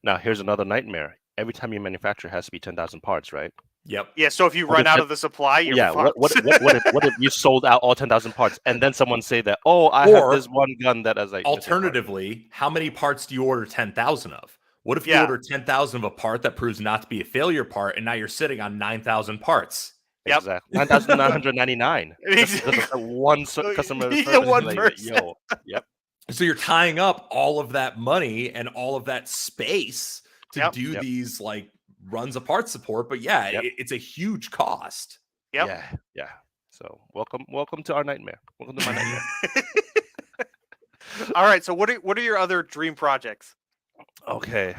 Now, here's another nightmare. Every time you manufacture, it has to be 10,000 parts, right? Yep. Yeah, so if you run out of the supply, you're fucked. What if you sold out all 10,000 parts and then someone say that, I have this one gun that has like. Alternatively, how many parts do you order 10,000 of? What if you order 10,000 of a part that proves not to be a failure part, and now you're sitting on 9,000 parts? Yep. Exactly. 9,999. One customer. One person. Yep. So you're tying up all of that money and all of that space to do these like runs of part support, but it's a huge cost. Yeah. So welcome to our nightmare. Welcome to my nightmare. All right. So what are your other dream projects? Okay.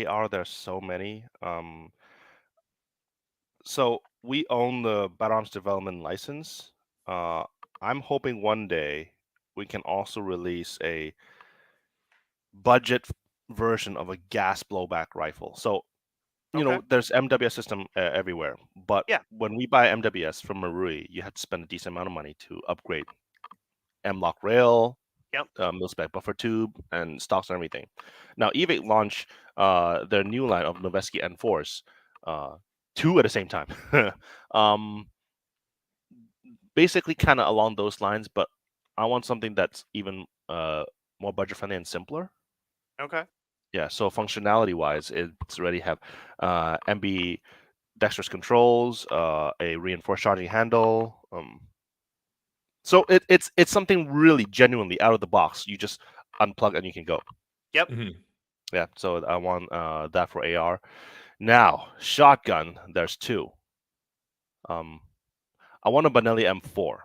AR, there's so many. So we own the Battle Arms Development license. I'm hoping one day we can also release a budget version of a gas blowback rifle. So, there's MWS system everywhere, but when we buy MWS from Marui, you have to spend a decent amount of money to upgrade M-lock rail, mil-spec buffer tube, and stocks and everything. Now, Evate launched their new line of Noveski N4s, two at the same time. Basically, kind of along those lines, but I want something that's even more budget friendly and simpler. Okay. Yeah. So functionality-wise, it's already have MB dexterous controls, a reinforced charging handle. So it's something really genuinely out of the box. unplug and you can go. Yep. Mm-hmm. Yeah, so I want that for AR. Now, shotgun, there's two. I want a Benelli M4.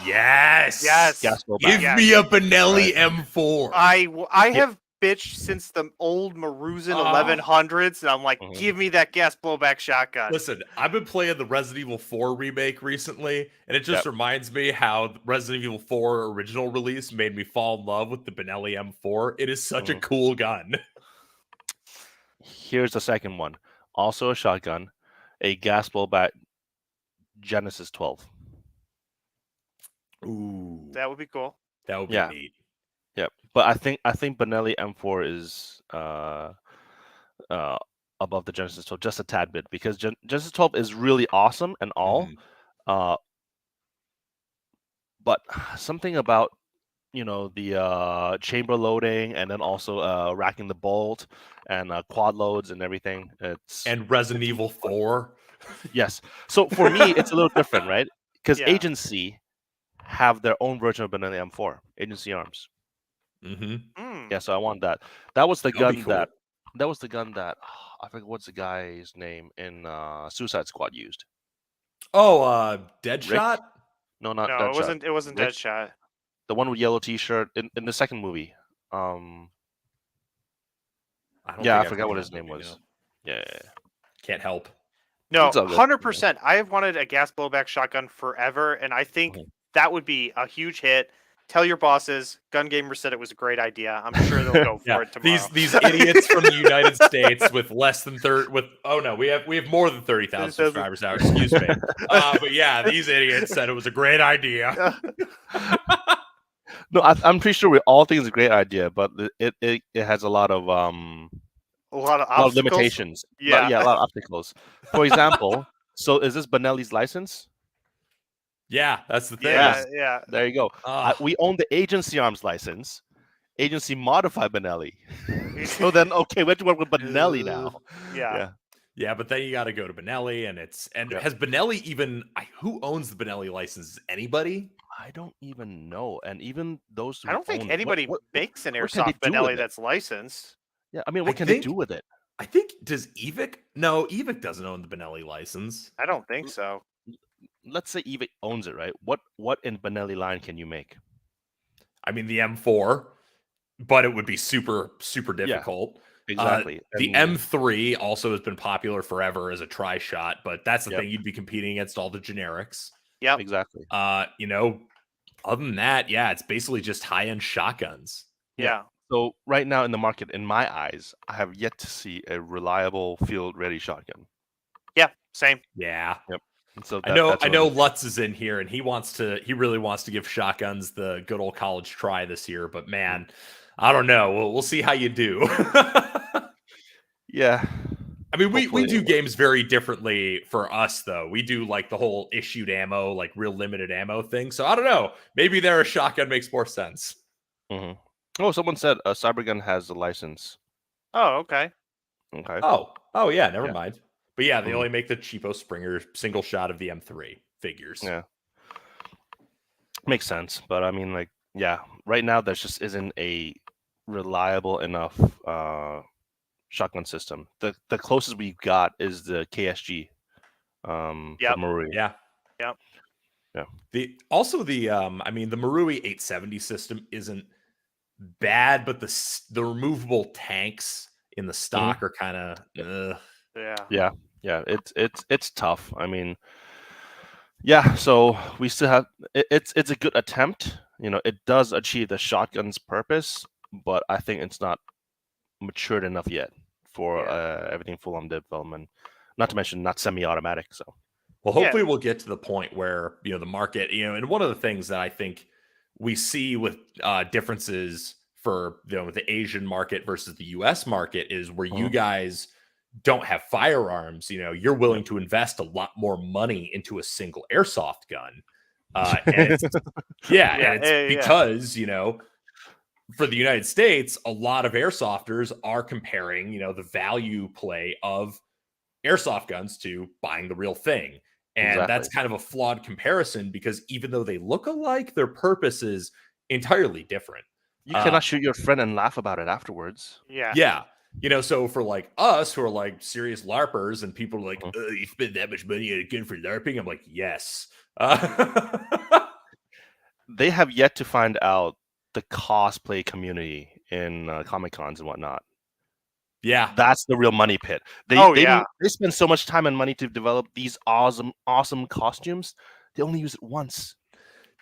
Yes. Yes. Give me a Benelli M4. I have bitched since the old Maruzen 1100s, and I'm like, give me that gas blowback shotgun. Listen, I've been playing the Resident Evil 4 remake recently, and it just reminds me how Resident Evil 4 original release made me fall in love with the Benelli M4. It is such a cool gun. Here's the second one. Also a shotgun, a gas blowback Genesis 12. Ooh. That would be cool. That would be neat. Yeah, but I think Benelli M4 is above the Genesis 12 just a tad bit, because Genesis 12 is really awesome and all, but something about the chamber loading, and then also racking the bolt and quad loads and everything. And Resident Evil 4. Yes. So for me, it's a little different, right? Because Agency have their own version of Benelli M4, Agency Arms. Yeah, so I want that. That was the gun that I forget what's the guy's name in Suicide Squad used. Oh, Deadshot? No, not no, Deadshot. It wasn't Rick? Deadshot. The one with yellow T-shirt in the second movie. I forgot what his name was. Yeah. Can't help. No, 100%. I have wanted a gas blowback shotgun forever, and I think that would be a huge hit. Tell your bosses, Gun Gamer said it was a great idea. I'm sure they'll go for it tomorrow. These idiots from the United States with less than 30 we have more than 30,000 subscribers now, excuse me. But yeah, these idiots said it was a great idea. No, I'm pretty sure we all think it's a great idea, but it has a lot of limitations. Yeah, a lot of obstacles. For example, so is this Benelli's license? Yeah, that's the thing. Yeah. There you go. We own the Agency Arms license. Agency modified Benelli. So then, we have to work with Benelli now. Yeah, but then you got to go to Benelli, and has Benelli even? Who owns the Benelli license? Anybody? I don't even know. And even those who I don't think anybody makes an airsoft Benelli that's licensed. Yeah, I mean, what can they do with it? I think, does Evic? No, Evic doesn't own the Benelli license. I don't think so. Let's say Evic owns it, right? What in Benelli line can you make? I mean, the M4, but it would be super, super difficult. Exactly. The M3 also has been popular forever as a tri-shot, but that's the thing. You'd be competing against all the generics. Yeah, exactly. Other than that, it's basically just high-end shotguns. Yeah. So right now in the market, in my eyes, I have yet to see a reliable field-ready shotgun. Yeah, same. Yeah. Yep. So I know Lutz is in here, and he really wants to give shotguns the good old college try this year, but man, I don't know. We'll see how you do. Yeah. I mean, we do games very differently for us, though. We do like the whole issued ammo, like real limited ammo thing. So I don't know. Maybe there a shotgun makes more sense. Oh, someone said a Cybergun has a license. Oh, okay. Okay. Oh yeah, never mind. But yeah, they only make the cheapo Springer single shot of the M3 figures. Yeah. Makes sense. But I mean, right now there just isn't a reliable enough shotgun system. The closest we've got is the KSG. Marui. Yeah. The Marui 870 system isn't bad, but the removable tanks in the stock are kind of Yeah, it's tough. I mean, so we still have it's a good attempt. It does achieve the shotgun's purpose, but I think it's not matured enough yet for everything full on development. Not to mention not semi-automatic. So, well, hopefully we'll get to the point where the market, and one of the things that I think we see with differences for the Asian market versus the U.S. market is where you guys don't have firearms. You're willing to invest a lot more money into a single airsoft gun, and it's because for the United States, a lot of airsofters are comparing the value play of airsoft guns to buying the real thing. And that's kind of a flawed comparison, because even though they look alike, their purpose is entirely different. You cannot shoot your friend and laugh about it afterwards. Yeah. So for like us who are like serious LARPers and people are like, you spend that much money on a gun for LARPing? I'm like, yes. They have yet to find out the cosplay community in Comic-Cons and whatnot. Yeah. That's the real money pit. They spend so much time and money to develop these awesome costumes. They only use it once.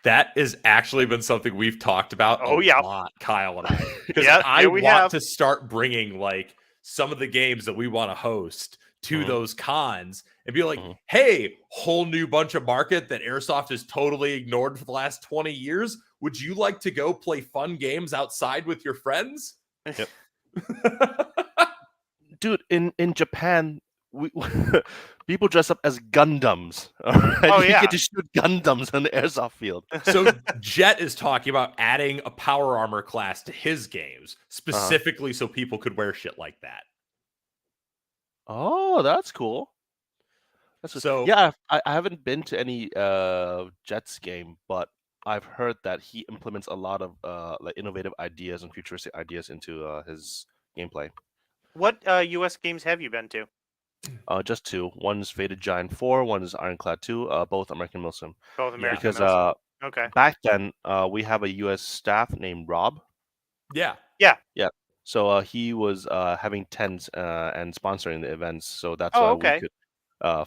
That has actually been something we've talked about a lot, Kyle and I. Because I want to start bringing like some of the games that we want to host to those cons and be like, hey, whole new bunch of market that Airsoft has totally ignored for the last 20 years. Would you like to go play fun games outside with your friends? Yep. Dude, in Japan, people dress up as Gundams. Right? You get to shoot Gundams on the airsoft field. So Jet is talking about adding a power armor class to his games, specifically so people could wear shit like that. Oh, that's cool. So yeah, I haven't been to any Jet's game, but I've heard that he implements a lot of like innovative ideas and futuristic ideas into his gameplay. What U.S. games have you been to? Just two. One is Faded Giant 4, one is Ironclad 2, both American Milsim. Both American because, Milsim. Okay. Back then, we have a U.S. staff named Rob. Yeah. So he was having tents and sponsoring the events, so that's why we could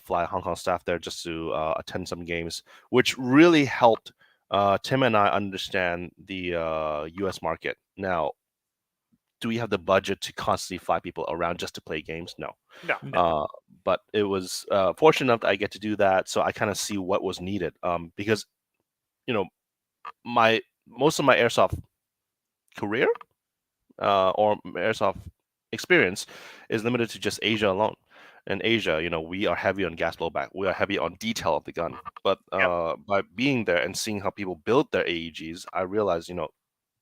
fly Hong Kong staff there just to attend some games, which really helped Tim and I understand the U.S. market. Now, do we have the budget to constantly fly people around just to play games? No. But it was fortunate enough that I get to do that, so I kind of see what was needed. Because, most of my airsoft career or airsoft experience is limited to just Asia alone. In Asia, we are heavy on gas blowback. We are heavy on detail of the gun. But by being there and seeing how people build their AEGs, I realized,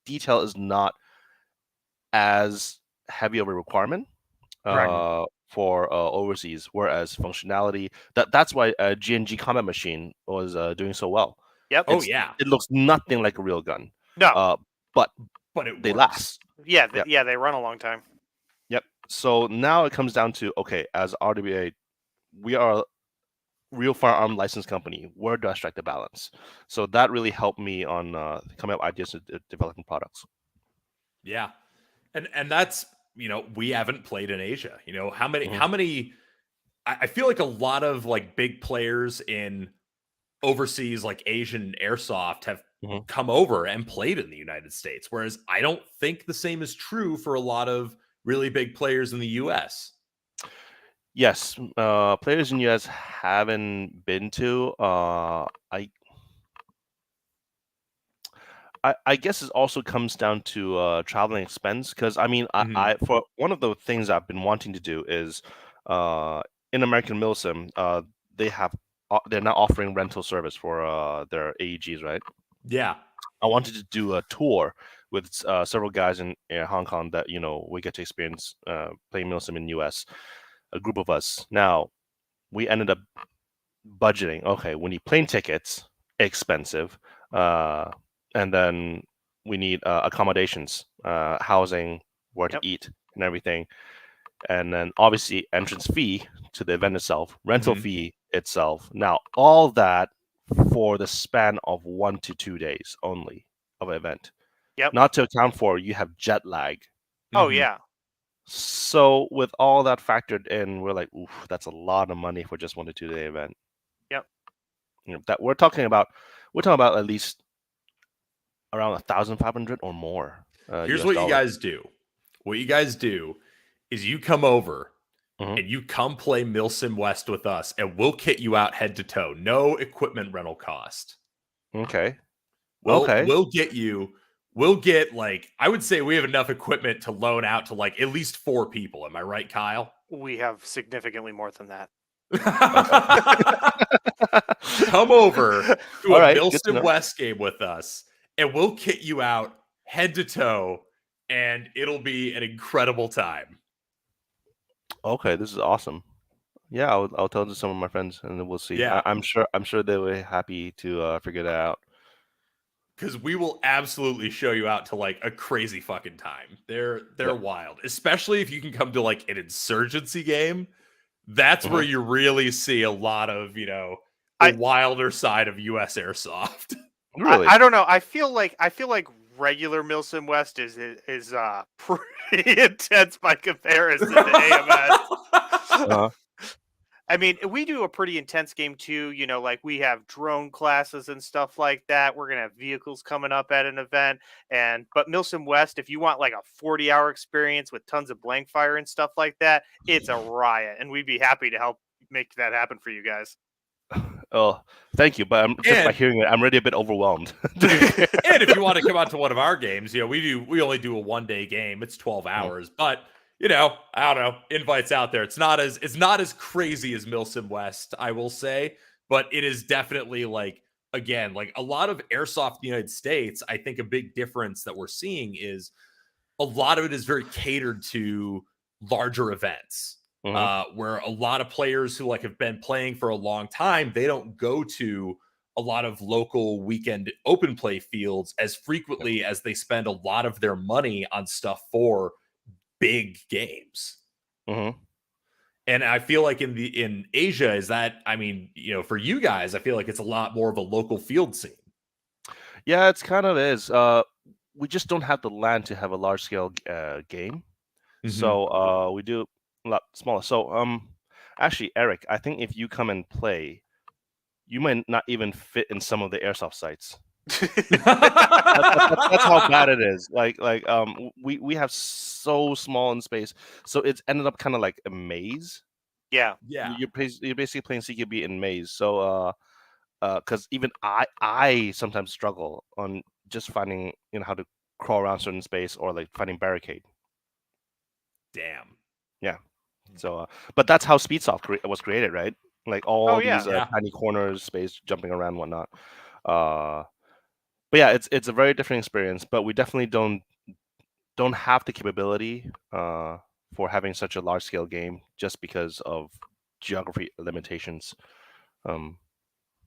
detail is not as heavy of a requirement for overseas, whereas functionality, that's why G&G Combat Machine was doing so well. Yep. It looks nothing like a real gun. No. But they last. Yeah, they run a long time. Yep. So now it comes down to, okay, as RWA, we are a real firearm licensed company. Where do I strike the balance? So that really helped me on coming up with ideas to developing products. Yeah. And that's, we haven't played in Asia. How many I feel like a lot of like big players in overseas, like Asian airsoft have come over and played in the United States. Whereas I don't think the same is true for a lot of really big players in the US. Yes. Players in the US haven't been to, I guess it also comes down to traveling expense, because I for one of the things I've been wanting to do is in American Milsim, they're now offering rental service for their AEGs, right? Yeah. I wanted to do a tour with several guys in Hong Kong that we get to experience playing Milsim in the US. A group of us. Now we ended up budgeting. Okay, we need plane tickets, expensive. And then we need accommodations, housing, where to eat, and everything. And then obviously entrance fee to the event itself, rental fee itself. Now, all that for the span of 1 to 2 days only of an event. Yep. Not to account for, you have jet lag. Oh, yeah. So with all that factored in, we're like, oof, that's a lot of money for just 1 to 2 day event. Yep. That we're talking about at least around 1,500 or more. Here's what you guys do. What you guys do is you come over and you come play Milsim West with us, and we'll kit you out head to toe. No equipment rental cost. Okay. We'll get like, I would say we have enough equipment to loan out to like at least 4 people. Am I right, Kyle? We have significantly more than that. Come over to a Milsim West game with us, and we'll kit you out head to toe, and it'll be an incredible time. Okay, this is awesome. Yeah, I'll tell some of my friends, and then we'll see. Yeah, I'm sure they were happy to figure that out. because we will absolutely show you out to like a crazy fucking time. They're wild, especially if you can come to like an insurgency game. That's where you really see a lot of, the wilder side of US Airsoft. Really? I don't know. I feel like regular Milsim West is pretty intense by comparison to AMS. Uh-huh. I mean, we do a pretty intense game too. Like we have drone classes and stuff like that. We're gonna have vehicles coming up at an event, but Milsim West, if you want like a 40-hour experience with tons of blank fire and stuff like that, it's a riot, and we'd be happy to help make that happen for you guys. Oh, thank you. But by hearing it, I'm already a bit overwhelmed. And if you want to come out to one of our games, we only do a 1-day game. It's 12 hours, but I don't know, invites out there. It's not as crazy as Milsim West, I will say, but it is definitely like, again, like a lot of airsoft in the United States. I think a big difference that we're seeing is a lot of it is very catered to larger events, where a lot of players who like have been playing for a long time, they don't go to a lot of local weekend open play fields as frequently as they spend a lot of their money on stuff for big games. And I feel like in Asia is that, I mean, for you guys, I feel like it's a lot more of a local field scene. Yeah, it's kind of is. We just don't have the land to have a large scale game. So we do a lot smaller. So actually, Eric, I think if you come and play, you might not even fit in some of the airsoft sites. That's how bad it is. We have so small in space, so it's ended up kind of like a maze. Yeah. You're basically playing CQB in maze. So because even I sometimes struggle on just finding how to crawl around certain space or like finding barricade. Damn. Yeah. So but that's how Speedsoft was created, right? Like all these tiny corners, space, jumping around, and whatnot. But yeah, it's a very different experience. But we definitely don't have the capability for having such a large scale game just because of geography limitations. Whereas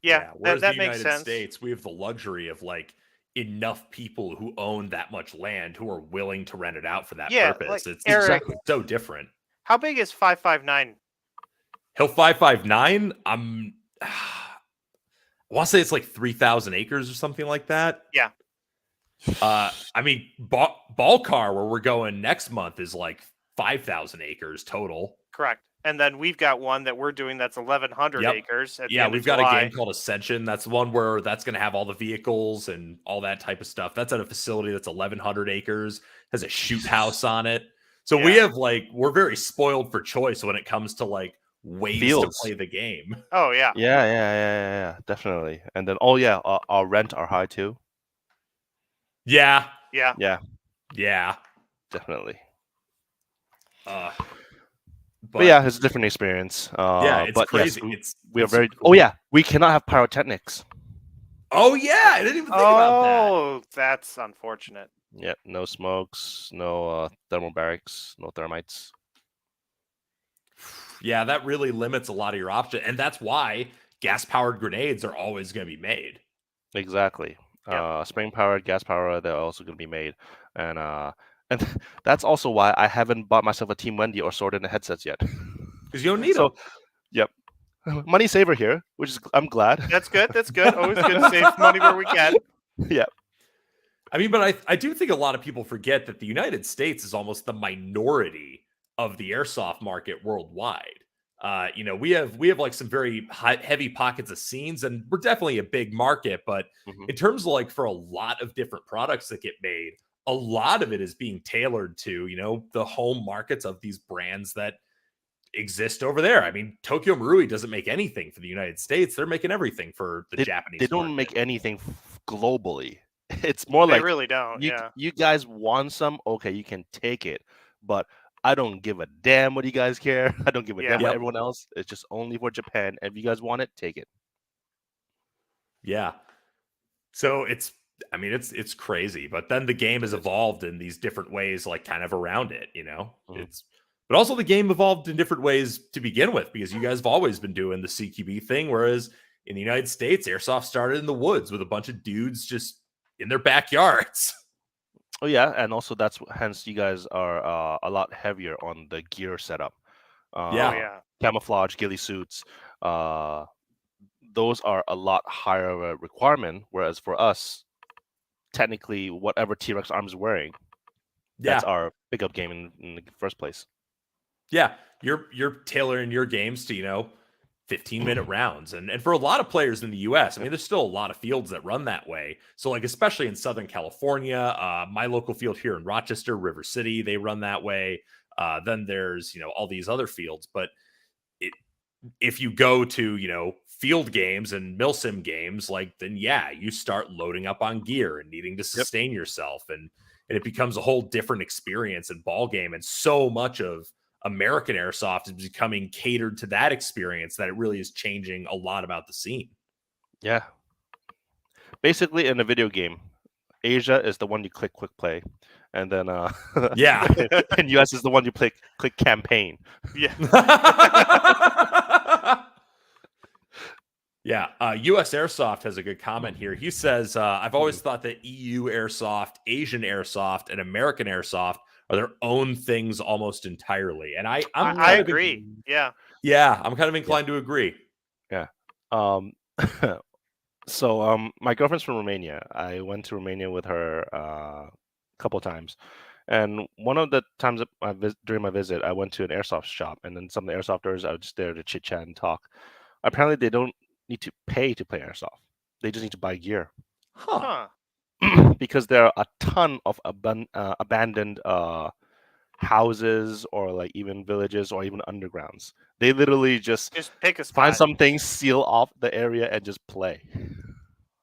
that the makes United sense. States, we have the luxury of like enough people who own that much land who are willing to rent it out for that purpose. Like, it's Eric, exactly so different. How big is 559? Hill 559? I want to say it's like 3,000 acres or something like that. Yeah. I mean, Ballcar, where we're going next month, is like 5,000 acres total. Correct. And then we've got one that we're doing that's 1,100 acres. We've got a game called Ascension. That's the one where that's going to have all the vehicles and all that type of stuff. That's at a facility that's 1,100 acres, has a shoot house on it. So we have we're very spoiled for choice when it comes to like ways to play the game. Oh yeah. Yeah, definitely. And then our rent are high too. Yeah, definitely. But yeah, it's a different experience. It's crazy. Yes, we are very. Cool. Oh yeah, we cannot have pyrotechnics. Oh yeah, I didn't even think about that. Oh, that's unfortunate. Yeah, no smokes, no thermobarics, no thermites. Yeah, that really limits a lot of your options, and that's why gas-powered grenades are always going to be made. Exactly. Spring-powered, gas-powered, they're also going to be made, and that's also why I haven't bought myself a Team Wendy or Sword in the headsets yet. Because you don't need them. Yep. Money saver here, which is I'm glad. That's good. Always good to save money where we can. Yeah. I mean, but I do think a lot of people forget that the United States is almost the minority of the airsoft market worldwide. We have like some very heavy pockets of scenes, and we're definitely a big market. But in terms of like for a lot of different products that get made, a lot of it is being tailored to the home markets of these brands that exist over there. I mean, Tokyo Marui doesn't make anything for the United States; they're making everything for the Japanese. They don't make anything globally. It's more they like really don't. You guys want some? Okay, you can take it, but I don't give a damn what you guys care. I don't give a damn what everyone else. It's just only for Japan. If you guys want it, take it. Yeah. So it's crazy, but then the game has evolved in these different ways, like kind of around it. But also the game evolved in different ways to begin with, because you guys have always been doing the CQB thing, whereas in the United States, airsoft started in the woods with a bunch of dudes just in their backyards. Oh yeah, and also hence you guys are a lot heavier on the gear setup. Camouflage, ghillie suits, those are a lot higher of a requirement. Whereas for us, technically, whatever T-Rex arm is wearing, that's our pickup game in the first place. Yeah, you're tailoring your games to 15-minute rounds, and for a lot of players in the U.S., I mean, there's still a lot of fields that run that way. So like especially in Southern California, my local field here in Rochester, River City, they run that way. Then there's all these other fields, but if you go to field games and Milsim games, then you start loading up on gear and needing to sustain yourself, and it becomes a whole different experience and ball game. And so much of American airsoft is becoming catered to that experience that it really is changing a lot about the scene. Yeah. Basically, in a video game, Asia is the one you click quick play, and then and US is the one you click campaign. Yeah. US Airsoft has a good comment here. He says, I've always thought that EU Airsoft, Asian Airsoft, and American Airsoft are their own things almost entirely. And I agree. I'm kind of inclined to agree. Yeah. So my girlfriend's from Romania. I went to Romania with her a couple times. And one of the times during my visit, I went to an airsoft shop, and then some of the airsofters, I was just there to chit chat and talk. Apparently, they don't need to pay to play airsoft. They just need to buy gear. Because there are a ton of abandoned houses, or even villages, or even undergrounds. They literally just pick a spot, find something, seal off the area, and just play.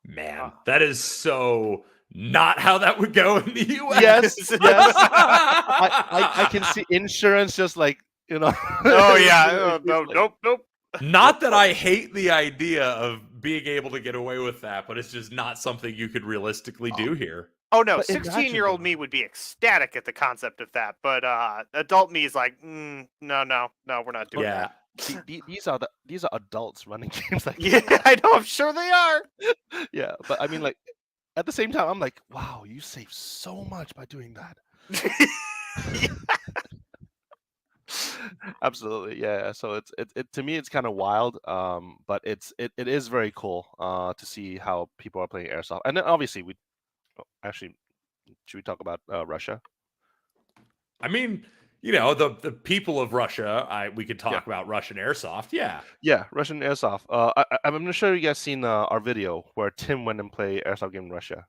Man, that is so not how that would go in the US. Yes. I can see insurance just Oh yeah. Nope. Not that I hate the idea of being able to get away with that, but it's just not something you could realistically do here. Oh no, 16-year-old me would be ecstatic at the concept of that, but adult me is like, no, we're not doing that. These are adults running games like that. I know, I'm sure they are. Yeah, but I mean, at the same time, I'm like, wow, you save so much by doing that. Absolutely, yeah. So it to me, it's kind of wild, but it is very cool to see how people are playing airsoft. And then obviously should we talk about Russia? I mean, the people of Russia. We could talk about Russian airsoft. Yeah, Russian airsoft. I'm not sure you guys seen our video where Tim went and played airsoft game in Russia.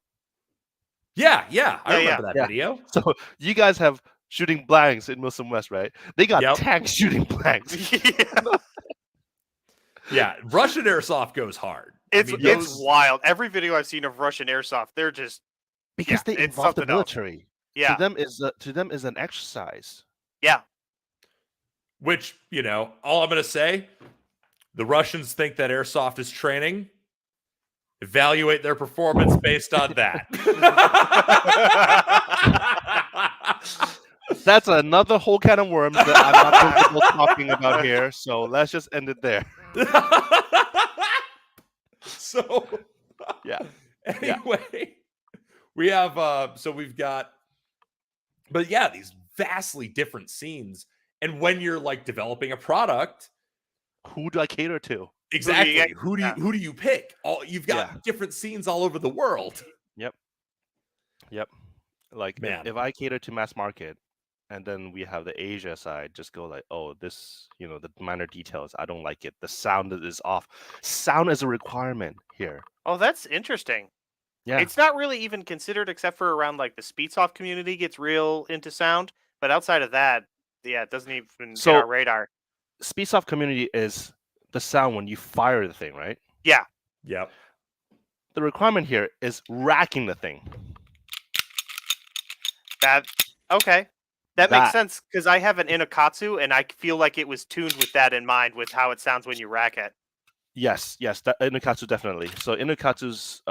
I remember that video. So you guys have shooting blanks in Milsim West, right? They got tanks shooting blanks. Russian airsoft goes hard. It's wild. Every video I've seen of Russian airsoft, they're just because they involve the military. Else. Yeah, to them is an exercise. Yeah. Which all I'm going to say, the Russians think that airsoft is training. Evaluate their performance based on that. That's another whole can of worms that I'm not comfortable talking about here. So let's just end it there. So, Anyway, we have we've got, but these vastly different scenes. And when you're developing a product, who do I cater to? Exactly. Who do you pick? You've got different scenes all over the world. Yep. If I cater to mass market, and then we have the Asia side, just go this, the minor details, I don't like it. The sound is off. Sound is a requirement here. Oh, that's interesting. Yeah. It's not really even considered except for around the Speedsoft community gets real into sound. But outside of that, it doesn't even hit our radar. Speedsoft community is the sound when you fire the thing, right? Yeah. Yep. The requirement here is racking the thing. That makes sense, because I have an Inokatsu and I feel like it was tuned with that in mind, with how it sounds when you rack it. Yes, that Inokatsu definitely. So Inokatsu's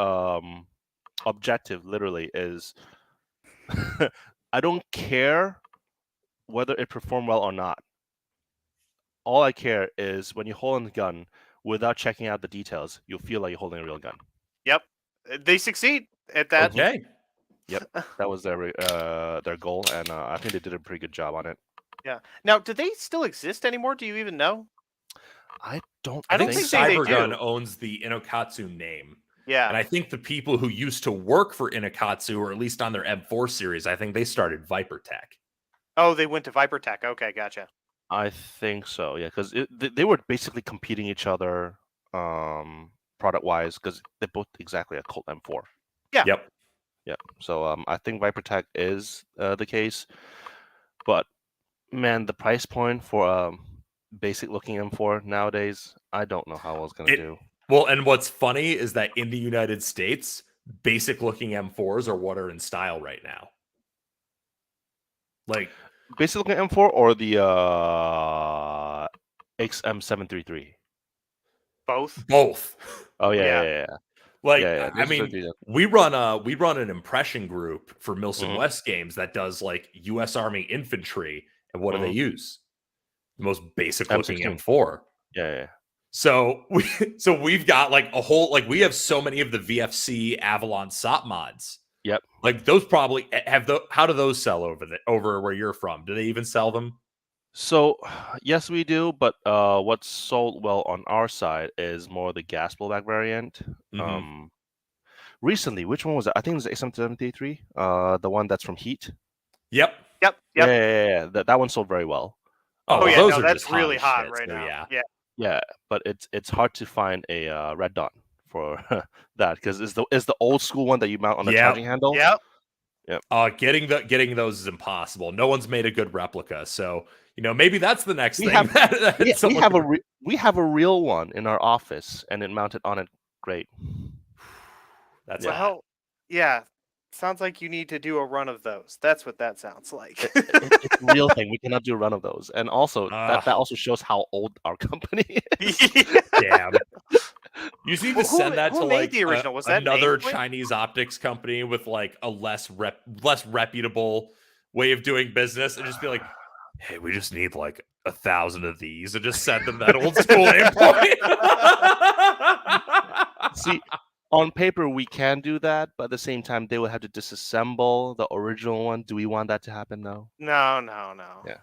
objective literally is I don't care whether it performed well or not. All I care is when you hold on the gun without checking out the details, you'll feel like you're holding a real gun. Yep. They succeed. at that. Okay. Yep, that was their goal, and I think they did a pretty good job on it. Yeah. Now, do they still exist anymore? Do you even know? I don't think think they Cybergun do. owns the Inokatsu name. Yeah. And I think the people who used to work for Inokatsu, or at least on their M4 series, I think they started Viper Tech. Oh, they went to Viper Tech. Okay, gotcha. I think so, yeah, because they were basically competing each other product-wise, because they're both exactly a Colt M4. Yeah. Yep. Yeah. So I think Viper Tech is the case, but man, the price point for basic looking M4 nowadays, I don't know how I was gonna do. Well, and what's funny is that in the United States, basic looking M4s are what are in style right now. Like basic looking M4 or the XM733? Both. Oh yeah. Like, yeah. I mean, we run an impression group for Milsim West games that does like U.S. Army infantry, and what do they use? The most basic looking M4. Yeah. So we've got like a whole, like, we have so many of the VFC Avalon SOP mods. Yep. Like those probably have how do those sell over where you're from? Do they even sell them? So yes, we do, but what's sold well on our side is more the gas blowback variant. Recently, which one was it? I think it was the XM733, the one that's from Heat. Yep. Yeah. That one sold very well. Oh, yeah, those no, are that's just really hot shit, right so now. Yeah, but it's hard to find a red dot for that, because it's the old school one that you mount on the charging handle. Yep. Getting those is impossible. No one's made a good replica, so maybe that's the next thing. We have a real one in our office, and it mounted on it great. That's yeah. Sounds like you need to do a run of those. That's what that sounds like. It's a real thing. We cannot do a run of those, and also that also shows how old our company is. Damn. You just need to send that to like the original? Was that another Chinese optics company with like a less reputable way of doing business, and just be like, "Hey, we just need like 1,000 of these," and just send them that old school endpoint. See, on paper we can do that, but at the same time they will have to disassemble the original one. Do we want that to happen? No. Yeah.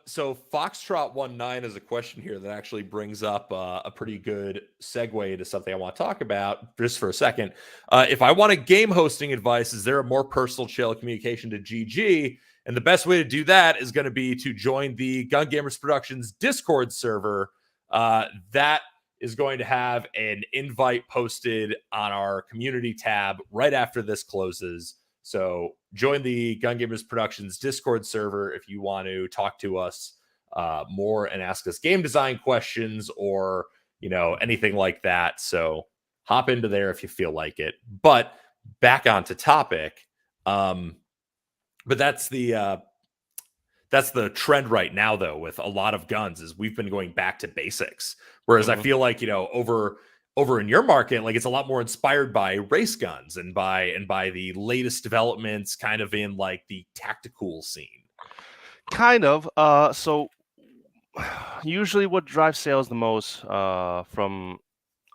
So Foxtrot 19 is a question here that actually brings up a pretty good segue into something I want to talk about just for a second. If I wanted game hosting advice, is there a more personal channel of communication to GG? And the best way to do that is going to be to join the Gun Gamers Productions Discord server. That is going to have an invite posted on our community tab right after this closes. So join the Gun Gamers Productions Discord server if you want to talk to us more and ask us game design questions or, anything like that. So hop into there if you feel like it. But back onto topic. But that's the trend right now, though, with a lot of guns, is we've been going back to basics. Whereas I feel like, over in your market, like it's a lot more inspired by race guns and by the latest developments kind of in like the tactical scene. Kind of. So usually what drives sales the most from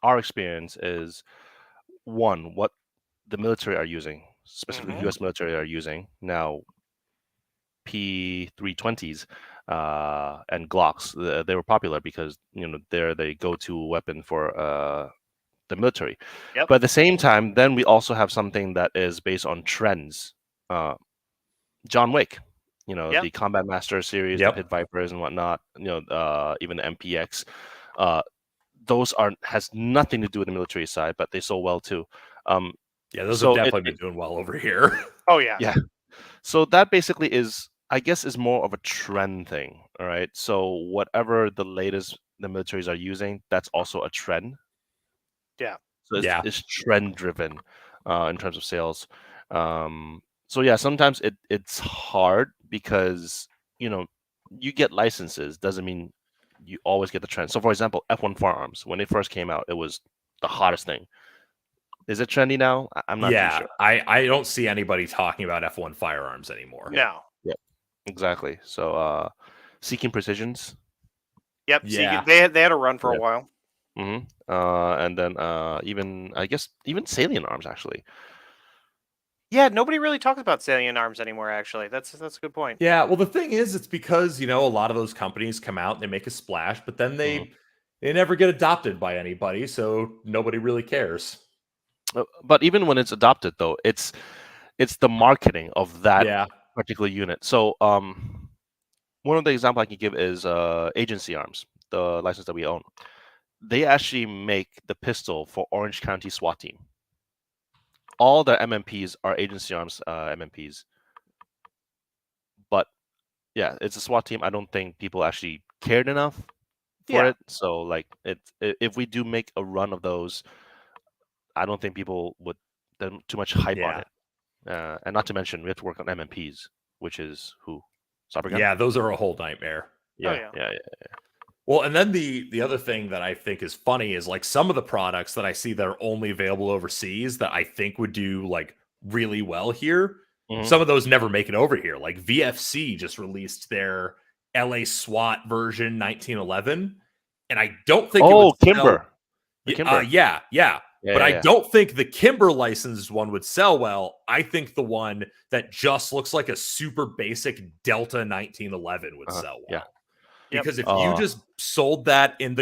our experience is, one, what the military are using, specifically U.S. military are using. Now, P320s and Glocks, they were popular because they're the go-to weapon for the military. But at the same time, then we also have something that is based on trends. John Wick, the Combat Master series, the Pit Vipers and whatnot, even the MPX. Those has nothing to do with the military side, but they sold well too. Those have definitely been doing well over here. Oh yeah. Yeah. So that basically is, I guess, is more of a trend thing. All right. So whatever the latest the militaries are using, that's also a trend. Yeah. So it's trend driven in terms of sales. So yeah, sometimes it's hard because you get licenses doesn't mean you always get the trend. So for example, F1 firearms, when it first came out, it was the hottest thing. Is it trendy now? I'm not too sure. I don't see anybody talking about F1 firearms anymore. No. Yeah, exactly. So Seeking Precisions. Yep. Yeah. They had a run for a while. And then even salient arms actually. Yeah, nobody really talks about salient arms anymore. Actually, that's a good point. Yeah, well, the thing is, it's because a lot of those companies come out and they make a splash, but then they never get adopted by anybody, so nobody really cares. But even when it's adopted, though, it's the marketing of that particular unit. So one of the examples I can give is Agency Arms, the license that we own. They actually make the pistol for Orange County SWAT team. All the MMPs are Agency Arms MMPs. But yeah, it's a SWAT team. I don't think people actually cared enough for it. So like, if we do make a run of those, I don't think people would then too much hype on it. And not to mention, we have to work on MMPs, which is who? Cybergun? Yeah, those are a whole nightmare. Yeah. Well, and then the other thing that I think is funny is like some of the products that I see that are only available overseas that I think would do like really well here. Some of those never make it over here. Like VFC just released their LA SWAT version 1911, and I don't think it would Kimber. Kimber. Yeah. But I don't think the Kimber licensed one would sell well. I think the one that just looks like a super basic Delta 1911 would sell well. Because if you just sold that in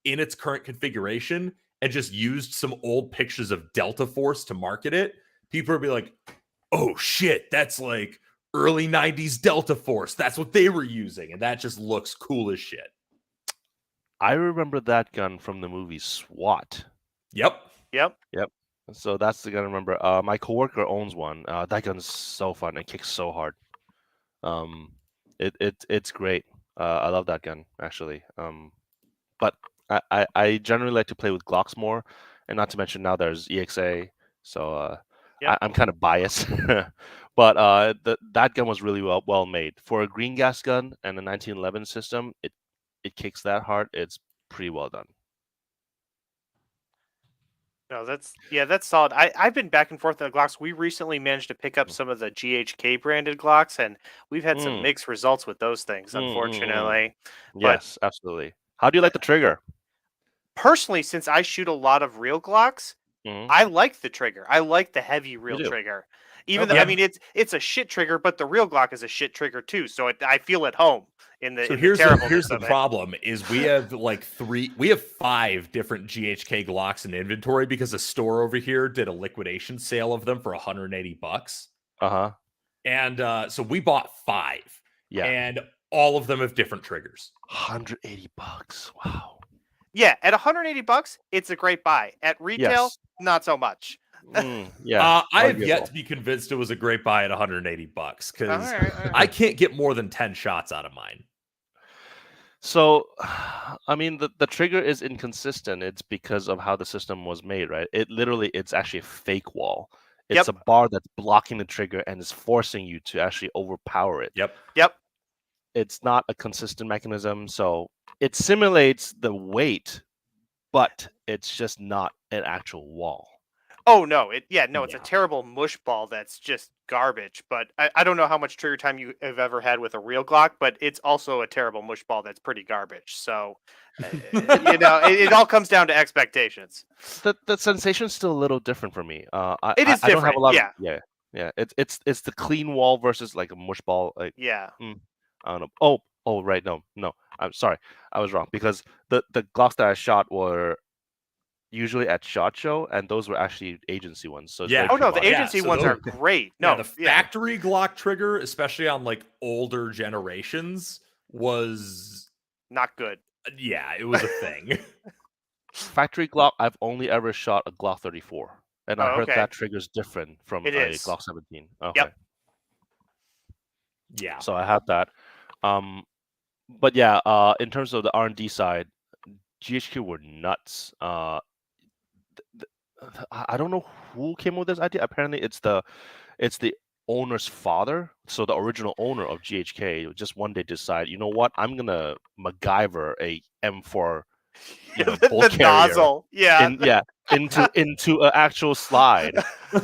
in its current configuration and just used some old pictures of Delta Force to market it, people would be like, "Oh shit, that's like early 90s Delta Force. That's what they were using." And that just looks cool as shit. I remember that gun from the movie SWAT. Yep. So that's the gun I remember. My coworker owns one. That gun's so fun. It kicks so hard. It's great. I love that gun actually. But I generally like to play with Glocks more, and not to mention now there's EXA. So I'm kind of biased. But that gun was really well made for a green gas gun and a 1911 system. It kicks that hard. It's pretty well done. No, that's solid. I've been back and forth on the Glocks. We recently managed to pick up some of the GHK branded Glocks, and we've had some mixed results with those things, unfortunately. Yes, absolutely. How do you like the trigger? Personally, since I shoot a lot of real Glocks, I like the trigger. I like the heavy real trigger. Even though, I mean, it's a shit trigger, but the real Glock is a shit trigger too. So I feel at home in the. So here's the problem: is we have we have 5 different GHK Glocks in inventory because a store over here did a liquidation sale of them for $180. And so we bought 5. Yeah, and all of them have different triggers. $180. Wow. Yeah, at $180, it's a great buy. At retail, not so much. I have yet to be convinced it was a great buy at $180 because I can't get more than 10 shots out of mine. So, I mean, the trigger is inconsistent. It's because of how the system was made, right? It's actually a fake wall. It's a bar that's blocking the trigger and is forcing you to actually overpower it. Yep. It's not a consistent mechanism, so it simulates the weight, but it's just not an actual wall. Oh no! It's a terrible mush ball that's just garbage. But I don't know how much trigger time you have ever had with a real Glock, but it's also a terrible mush ball that's pretty garbage. So, it all comes down to expectations. The sensation's still a little different for me. It is different. I don't have a lot yeah. It's the clean wall versus like a mush ball. Like I don't know. Oh, right. No. I'm sorry. I was wrong because the Glocks that I shot were usually at SHOT Show, and those were actually agency ones. So the agency ones are great. No, the factory Glock trigger, especially on like older generations, was not good. Yeah, it was a thing. Factory Glock, I've only ever shot a Glock 34, and I heard that trigger's different from a Glock 17. Okay. Yep. Yeah. So I have that. But yeah, in terms of the R&D side, GHQ were nuts. I don't know who came up with this idea. Apparently, it's the owner's father. So the original owner of GHK just one day decide, you know what? I'm gonna MacGyver a M4, the nozzle, into an actual slide. So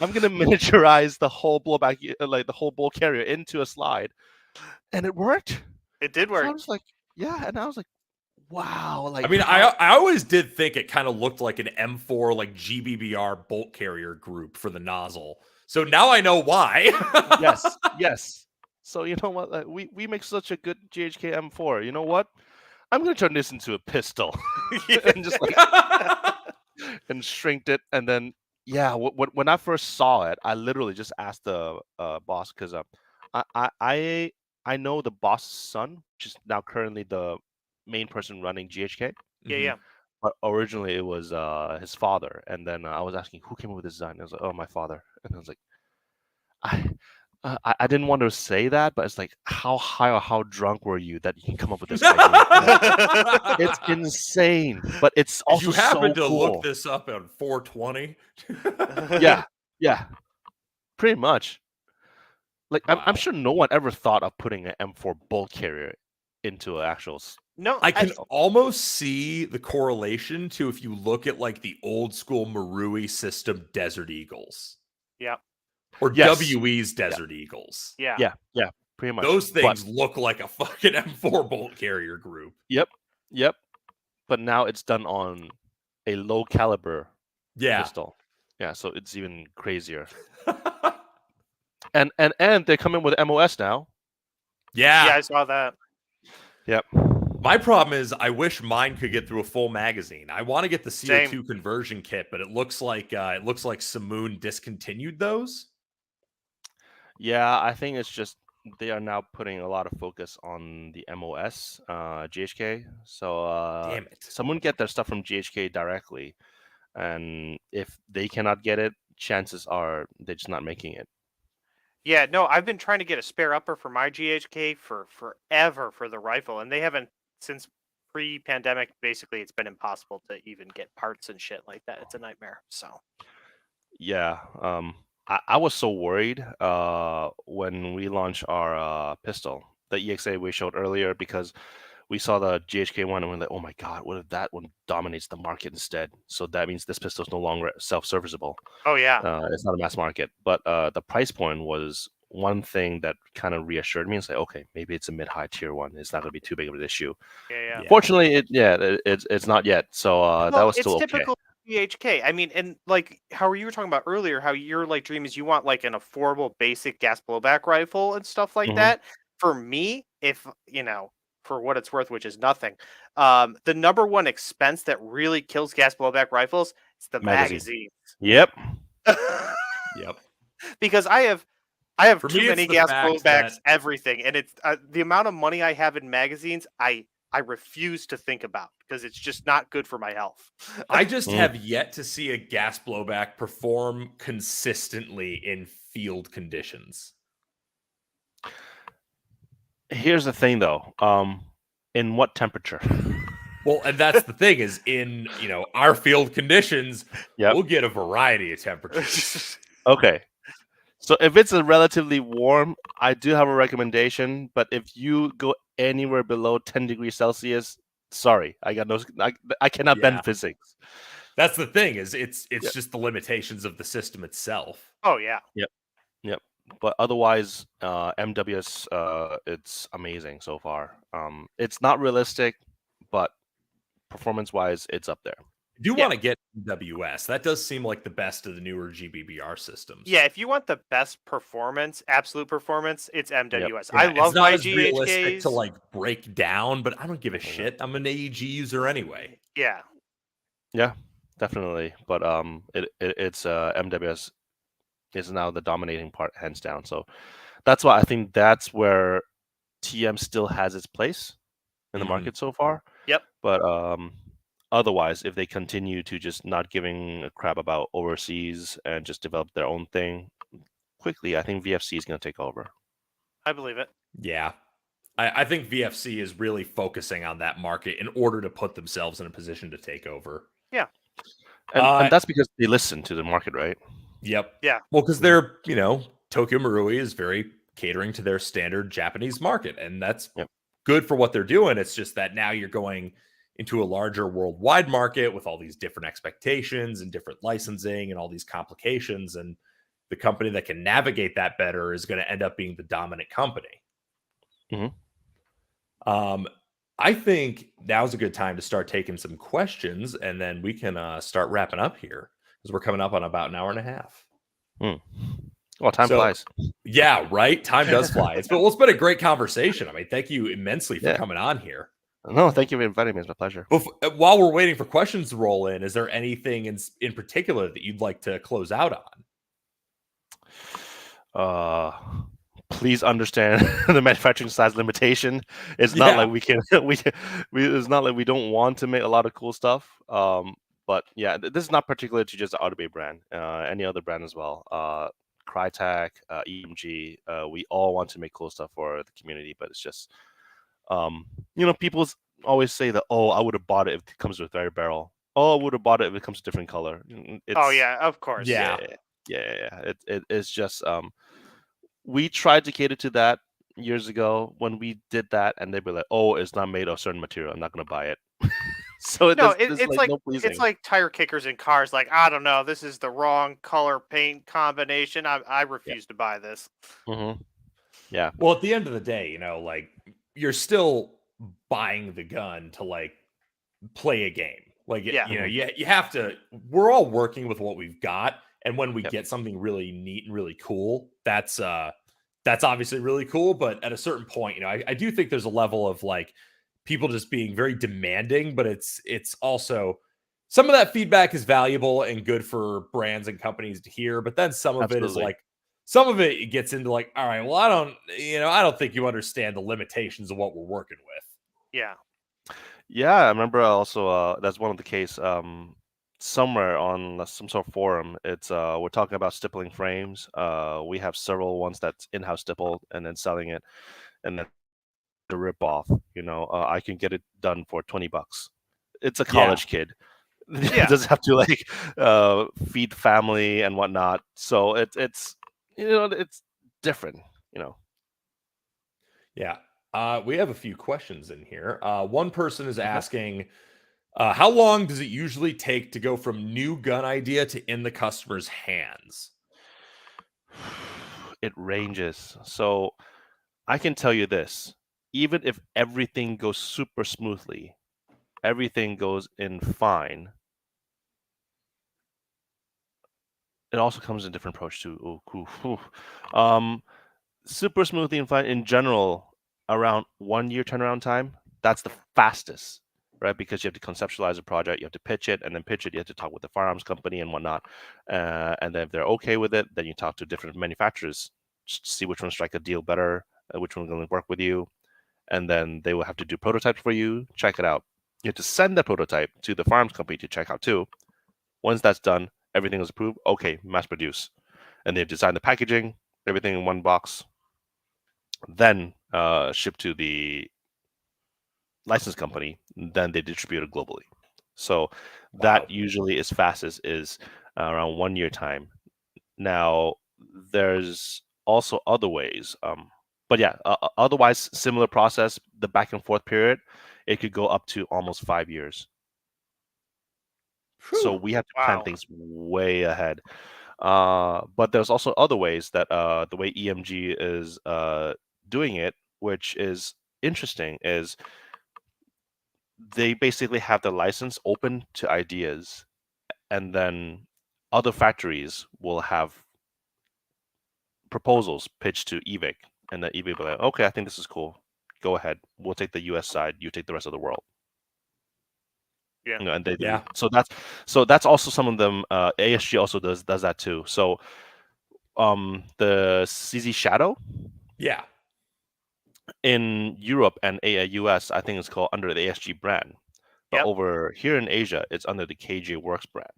I'm gonna miniaturize the whole blowback, like the whole bull carrier, into a slide, and it worked. It did work. So I was like, and I was like, wow. Like, I mean, I always did think it kind of looked like an M4 like GBBR bolt carrier group for the nozzle. So now I know why. yes. So you know what? Like, we make such a good GHK M4. You know what? I'm gonna turn this into a pistol and just like and shrinked it, and then when I first saw it, I literally just asked the boss because I, I I I know the boss's son, which is now currently the main person running GHK, Yeah. but originally it was his father, and then I was asking who came up with this design. I was like, oh, my father, and I was like, I. I didn't want to say that, but it's like, how high or how drunk were you that you can come up with this idea? It's insane, but it's Did also you happen so to cool. look this up on 420? Yeah, pretty much. Like, Wow. I'm sure no one ever thought of putting an M4 bolt carrier into an actual. No, I can almost see the correlation to if you look at like the old school Marui system Desert Eagles. Yeah. Or WE's Desert Eagles. Yeah, pretty much. Those things look like a fucking M4 bolt carrier group. Yep. But now it's done on a low caliber pistol. Yeah, so it's even crazier. and they're coming with MOS now. Yeah, I saw that. Yep. My problem is I wish mine could get through a full magazine. I want to get the CO2 Same. conversion kit, but it looks like Simoon discontinued those. Yeah, I think it's just they are now putting a lot of focus on the MOS, GHK. So Damn it. someone get their stuff from GHK directly, and if they cannot get it, chances are they're just not making it. Yeah, no, I've been trying to get a spare upper for my GHK for forever for the rifle, and they haven't since pre-pandemic. Basically, it's been impossible to even get parts and shit like that. It's a nightmare. So yeah, I was so worried when we launched our pistol, the EXA we showed earlier, because we saw the GHK one and we're like, oh my god, what if that one dominates the market instead? So that means this pistol is no longer self-serviceable. Oh yeah, it's not a mass market. But the price point was one thing that kind of reassured me and say, okay, maybe it's a mid-high tier one. It's not going to be too big of an issue. Yeah. Fortunately, it's not yet. So that was still it's typical GHK. I mean, and like how you were talking about earlier, how your like dream is you want like an affordable basic gas blowback rifle and stuff like that. For me, if for what it's worth, which is nothing, the number one expense that really kills gas blowback rifles is the magazines. Yep. Yep. Because I have For too me, many gas blowbacks, everything, and it's the amount of money I have in magazines. I refuse to think about because it's just not good for my health. I just have yet to see a gas blowback perform consistently in field conditions. Here's the thing, though. In what temperature? Well, and that's the thing is in our field conditions, we'll get a variety of temperatures. Okay. So if it's a relatively warm, I do have a recommendation. But if you go anywhere below 10 degrees Celsius, sorry, I cannot bend physics. That's the thing is it's just the limitations of the system itself. Oh yeah. Yep. But otherwise, MWS, it's amazing so far. It's not realistic, but performance-wise, it's up there. I do want to get MWS. That does seem like the best of the newer GBBR systems. Yeah, if you want the best performance, absolute performance, it's MWS. Yep. I love my GHKs. Realistic GHKs to like break down, but I don't give a shit. I'm an AEG user anyway. Yeah. Yeah, definitely. But it's MWS is now the dominating part, hands down. So that's why I think that's where TM still has its place in the market so far. Yep. But otherwise, if they continue to just not giving a crap about overseas and just develop their own thing quickly, I think VFC is going to take over. I believe it. Yeah. I think VFC is really focusing on that market in order to put themselves in a position to take over. Yeah. And that's because they listen to the market, right? Yep. Yeah. Well, because they're, Tokyo Marui is very catering to their standard Japanese market, and that's good for what they're doing. It's just that now you're going into a larger worldwide market with all these different expectations and different licensing and all these complications. And the company that can navigate that better is going to end up being the dominant company. I think now's a good time to start taking some questions, and then we can start wrapping up here because we're coming up on about an hour and a half. Well, time flies. Yeah, right. Time does fly. It's been a great conversation. I mean, thank you immensely for coming on here. No, thank you for inviting me. It's my pleasure. While we're waiting for questions to roll in, is there anything in particular that you'd like to close out on? Please understand the manufacturing size limitation. It's not like we can it's not like we don't want to make a lot of cool stuff. But yeah, this is not particular to just the Autobay brand. Any other brand as well. Crytek, EMG, we all want to make cool stuff for the community, but it's just people always say that, oh, I would have bought it if it comes with very barrel. Oh, I would have bought it if it comes with different color. Oh yeah, of course. Yeah. It's just we tried to cater to that years ago when we did that, and they'd be like, "Oh, it's not made of certain material. I'm not going to buy it." So it's like tire kickers in cars. Like, I don't know, this is the wrong color paint combination. I refuse to buy this. Yeah. Well, at the end of the day, like you're still buying the gun to like play a game. Like, you have to. We're all working with what we've got. And when we get something really neat and really cool, that's obviously really cool. But at a certain point, I do think there's a level of like people just being very demanding, but it's also some of that feedback is valuable and good for brands and companies to hear. But then some of it is like, some of it gets into like, all right, well, I don't think you understand the limitations of what we're working with. Yeah. Yeah, I remember also that's one of the case somewhere on some sort of forum. It's we're talking about stippling frames. We have several ones that's in-house stippled and then selling it, and then the rip off. I can get it done for $20. It's a college kid. Yeah. Doesn't have to like feed family and whatnot. So it's it's different. Yeah. We have a few questions in here. One person is asking, how long does it usually take to go from new gun idea to in the customer's hands? It ranges. So I can tell you this, even if everything goes super smoothly, everything goes in fine, it also comes in different approach too. Oh, cool. Super smoothly and fine in general, around 1 year turnaround time. That's the fastest, right? Because you have to conceptualize a project, you have to pitch it, and then pitch it. You have to talk with the firearms company and whatnot. And then if they're okay with it, then you talk to different manufacturers, see which one strike a deal better, which one's going to work with you, and then they will have to do prototypes for you. Check it out. You have to send the prototype to the firearms company to check out too. Once that's done, everything is approved. Okay, mass produce, and they've designed the packaging, everything in one box. Then ship to the license company, then they distribute it globally. So that usually is fastest is around 1 year time. Now there's also other ways, but yeah, otherwise similar process. The back and forth period, it could go up to almost 5 years. Whew. So we have to plan things way ahead. But there's also other ways that the way EMG is doing it, which is interesting, is they basically have the license open to ideas, and then other factories will have proposals pitched to EVIC, and the EVIC will be like, okay, I think this is cool. Go ahead. We'll take the US side. You take the rest of the world. Yeah. And they do. So that's also some of them. ASG also does that too. So the CZ Shadow. Yeah. In Europe and US, I think it's called under the ASG brand. But over here in Asia, it's under the KJ Works brand.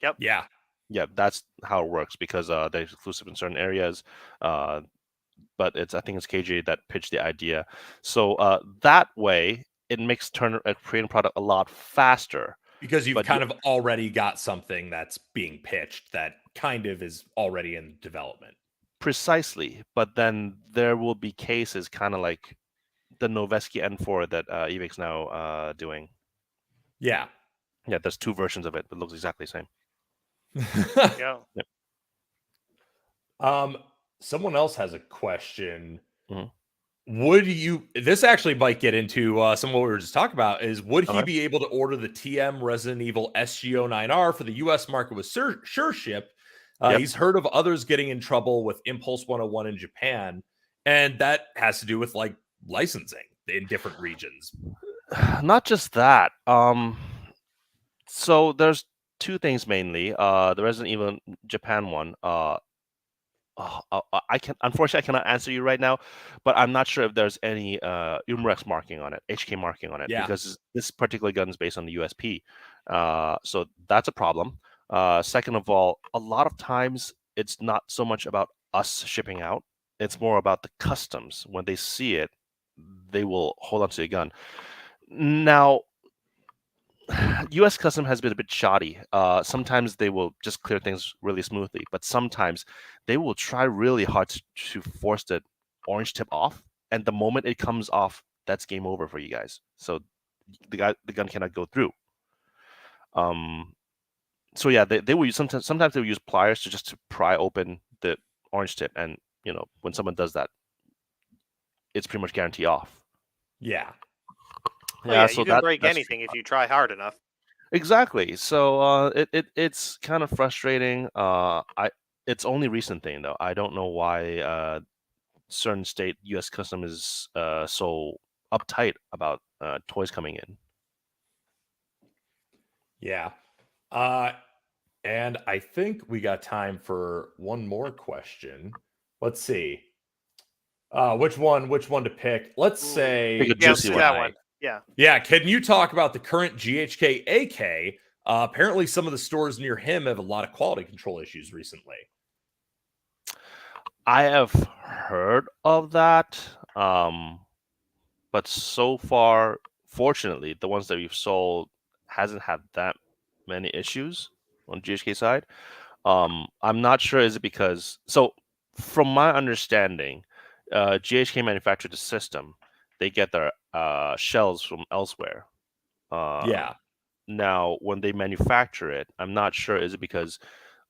Yep. Yeah. Yeah, that's how it works because they're exclusive in certain areas. But I think it's KJ that pitched the idea. So that way, it makes creating product a lot faster. Because you've kind of already got something that's being pitched that kind of is already in development. Precisely. But then there will be cases kind of like the Noveski N4 that EVIC's now doing. Yeah. Yeah, there's 2 versions of it, but it looks exactly the same. Yeah. Someone else has a question. Mm-hmm. Would you? This actually might get into some of what we were just talking about. Is would he be able to order the TM Resident Evil SGO9R for the U.S. market with sure ship? He's heard of others getting in trouble with Impulse 101 in Japan, and that has to do with like licensing in different regions. Not just that. So there's two things mainly. The Resident Evil Japan one. Unfortunately, I cannot answer you right now, but I'm not sure if there's any UMREX marking on it, HK marking on it, because this particular gun is based on the USP. So that's a problem. Second of all, a lot of times it's not so much about us shipping out; it's more about the customs. When they see it, they will hold on to the gun. Now, U.S. custom has been a bit shoddy. Sometimes they will just clear things really smoothly, but sometimes they will try really hard to force the orange tip off, and the moment it comes off, that's game over for you guys. So the gun cannot go through. So yeah, they will use sometimes they will use pliers to pry open the orange tip, and when someone does that, it's pretty much guarantee off. Yeah. Yeah, so you can break anything if you try hard enough. Exactly. So it's kind of frustrating. It's only recent thing though. I don't know why certain state U.S. custom is so uptight about toys coming in. Yeah. And I think we got time for one more question. Let's see. Which one to pick? Let's say pick a juicy one. That one. Yeah. Can you talk about the current GHK AK? Apparently, some of the stores near him have a lot of quality control issues recently. I have heard of that, but so far, fortunately, the ones that we've sold hasn't had that many issues on GHK side. I'm not sure, is it because from my understanding, GHK manufactured the system. They get their shells from elsewhere. Now, when they manufacture it, I'm not sure, is it because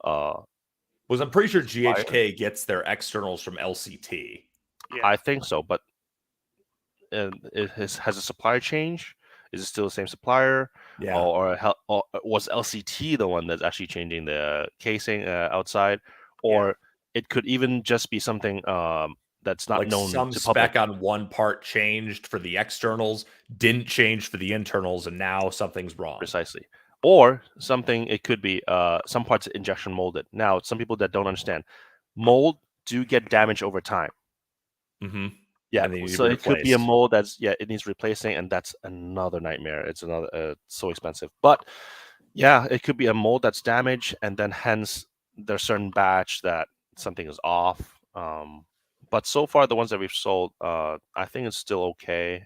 I'm pretty sure GHK gets their externals from LCT. Yeah. I think so, but has a supplier change? Is it still the same supplier? Yeah. Or was LCT the one that's actually changing the casing outside? Or it could even just be something that's not like known some to spec public. On one part changed for the externals, didn't change for the internals, and now something's wrong. Precisely. Or something, it could be some parts injection molded. Now, some people that don't understand, mold do get damaged over time. Mm-hmm. Yeah, so it could be a mold it needs replacing, and that's another nightmare. It's another so expensive. But yeah, it could be a mold that's damaged, and then hence there's certain batch that something is off. But so far, the ones that we've sold, I think it's still okay.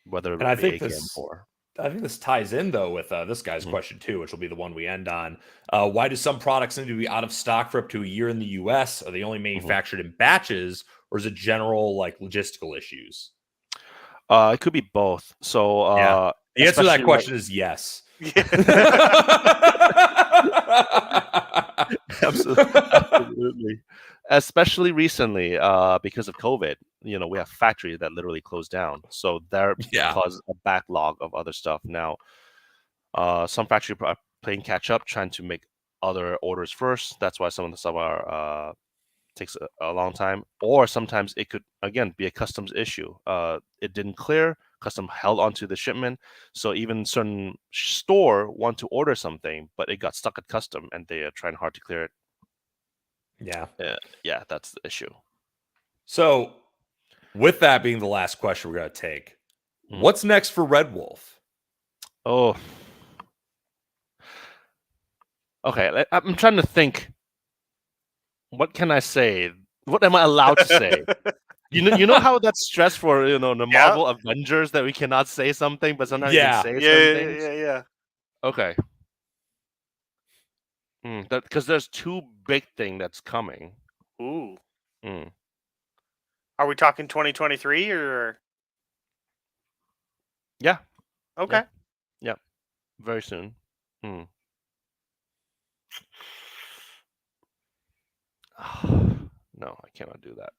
Whether and I think this ties in though with this guy's question too, which will be the one we end on. Why do some products need to be out of stock for up to a year in the U.S.? Are they only manufactured in batches, or is it general like logistical issues? It could be both. So the answer to that question is yes. Absolutely. Especially recently, because of COVID, we have factories that literally closed down. So that caused a backlog of other stuff. Now, some factories are playing catch up, trying to make other orders first. That's why some of the stuff takes a long time. Or sometimes it could, again, be a customs issue. It didn't clear. Custom held onto the shipment. So even certain store want to order something, but it got stuck at custom, and they are trying hard to clear it. Yeah, that's the issue. So, with that being the last question we're going to take, what's next for RedWolf? Oh, okay. I'm trying to think. What can I say? What am I allowed to say? You know how that's stress for the Marvel Avengers that we cannot say something, but sometimes you can say certain things. Yeah. Okay. Because there's two big thing that's coming. Ooh. Are we talking 2023 or? Yeah. Okay. Yeah. Very soon. No, I cannot do that.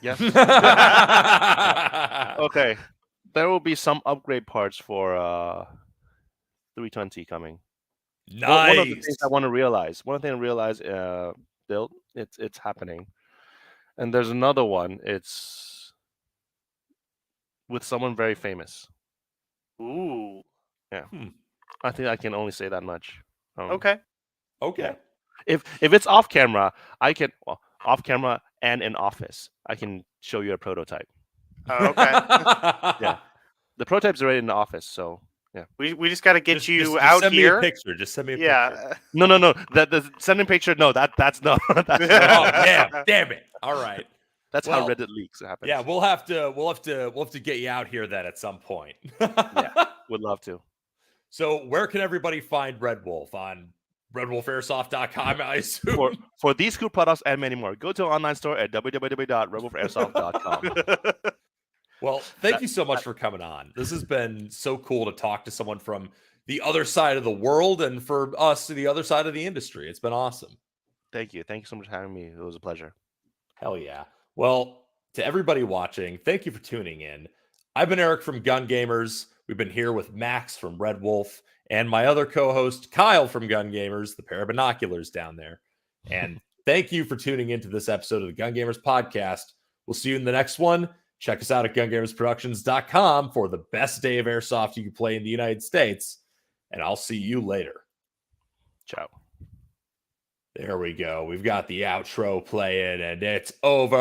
Yes. Okay. There will be some upgrade parts for 320 coming. Nice. One of the things I want to realize. Bill, it's happening. And there's another one. It's with someone very famous. Ooh. Yeah. I think I can only say that much. Okay. Yeah. If it's off camera, I can off camera and in office, I can show you a prototype. Oh, okay. Yeah. The prototype's already in the office, so yeah. We just got to get you just out send here. Me a picture. Just send me a picture. Yeah. No. The sending picture. No, that's no. That's oh damn it! All right. That's how Reddit leaks happens. Yeah, we'll have to get you out here then at some point. Yeah, would love to. So where can everybody find RedWolf? On RedWolfAirsoft.com, I assume. For these cool products and many more, go to our online store at www.redwolfairsoft.com. Well, thank you so much for coming on. This has been so cool to talk to someone from the other side of the world and for us to the other side of the industry. It's been awesome. Thank you. Thank you so much for having me. It was a pleasure. Hell yeah. Well, to everybody watching, thank you for tuning in. I've been Eric from Gun Gamers. We've been here with Max from RedWolf and my other co-host, Kyle from Gun Gamers, the pair of binoculars down there. And thank you for tuning into this episode of the Gun Gamers podcast. We'll see you in the next one. Check us out at gungamersproductions.com for the best day of airsoft you can play in the United States. And I'll see you later. Ciao. There we go. We've got the outro playing and it's over.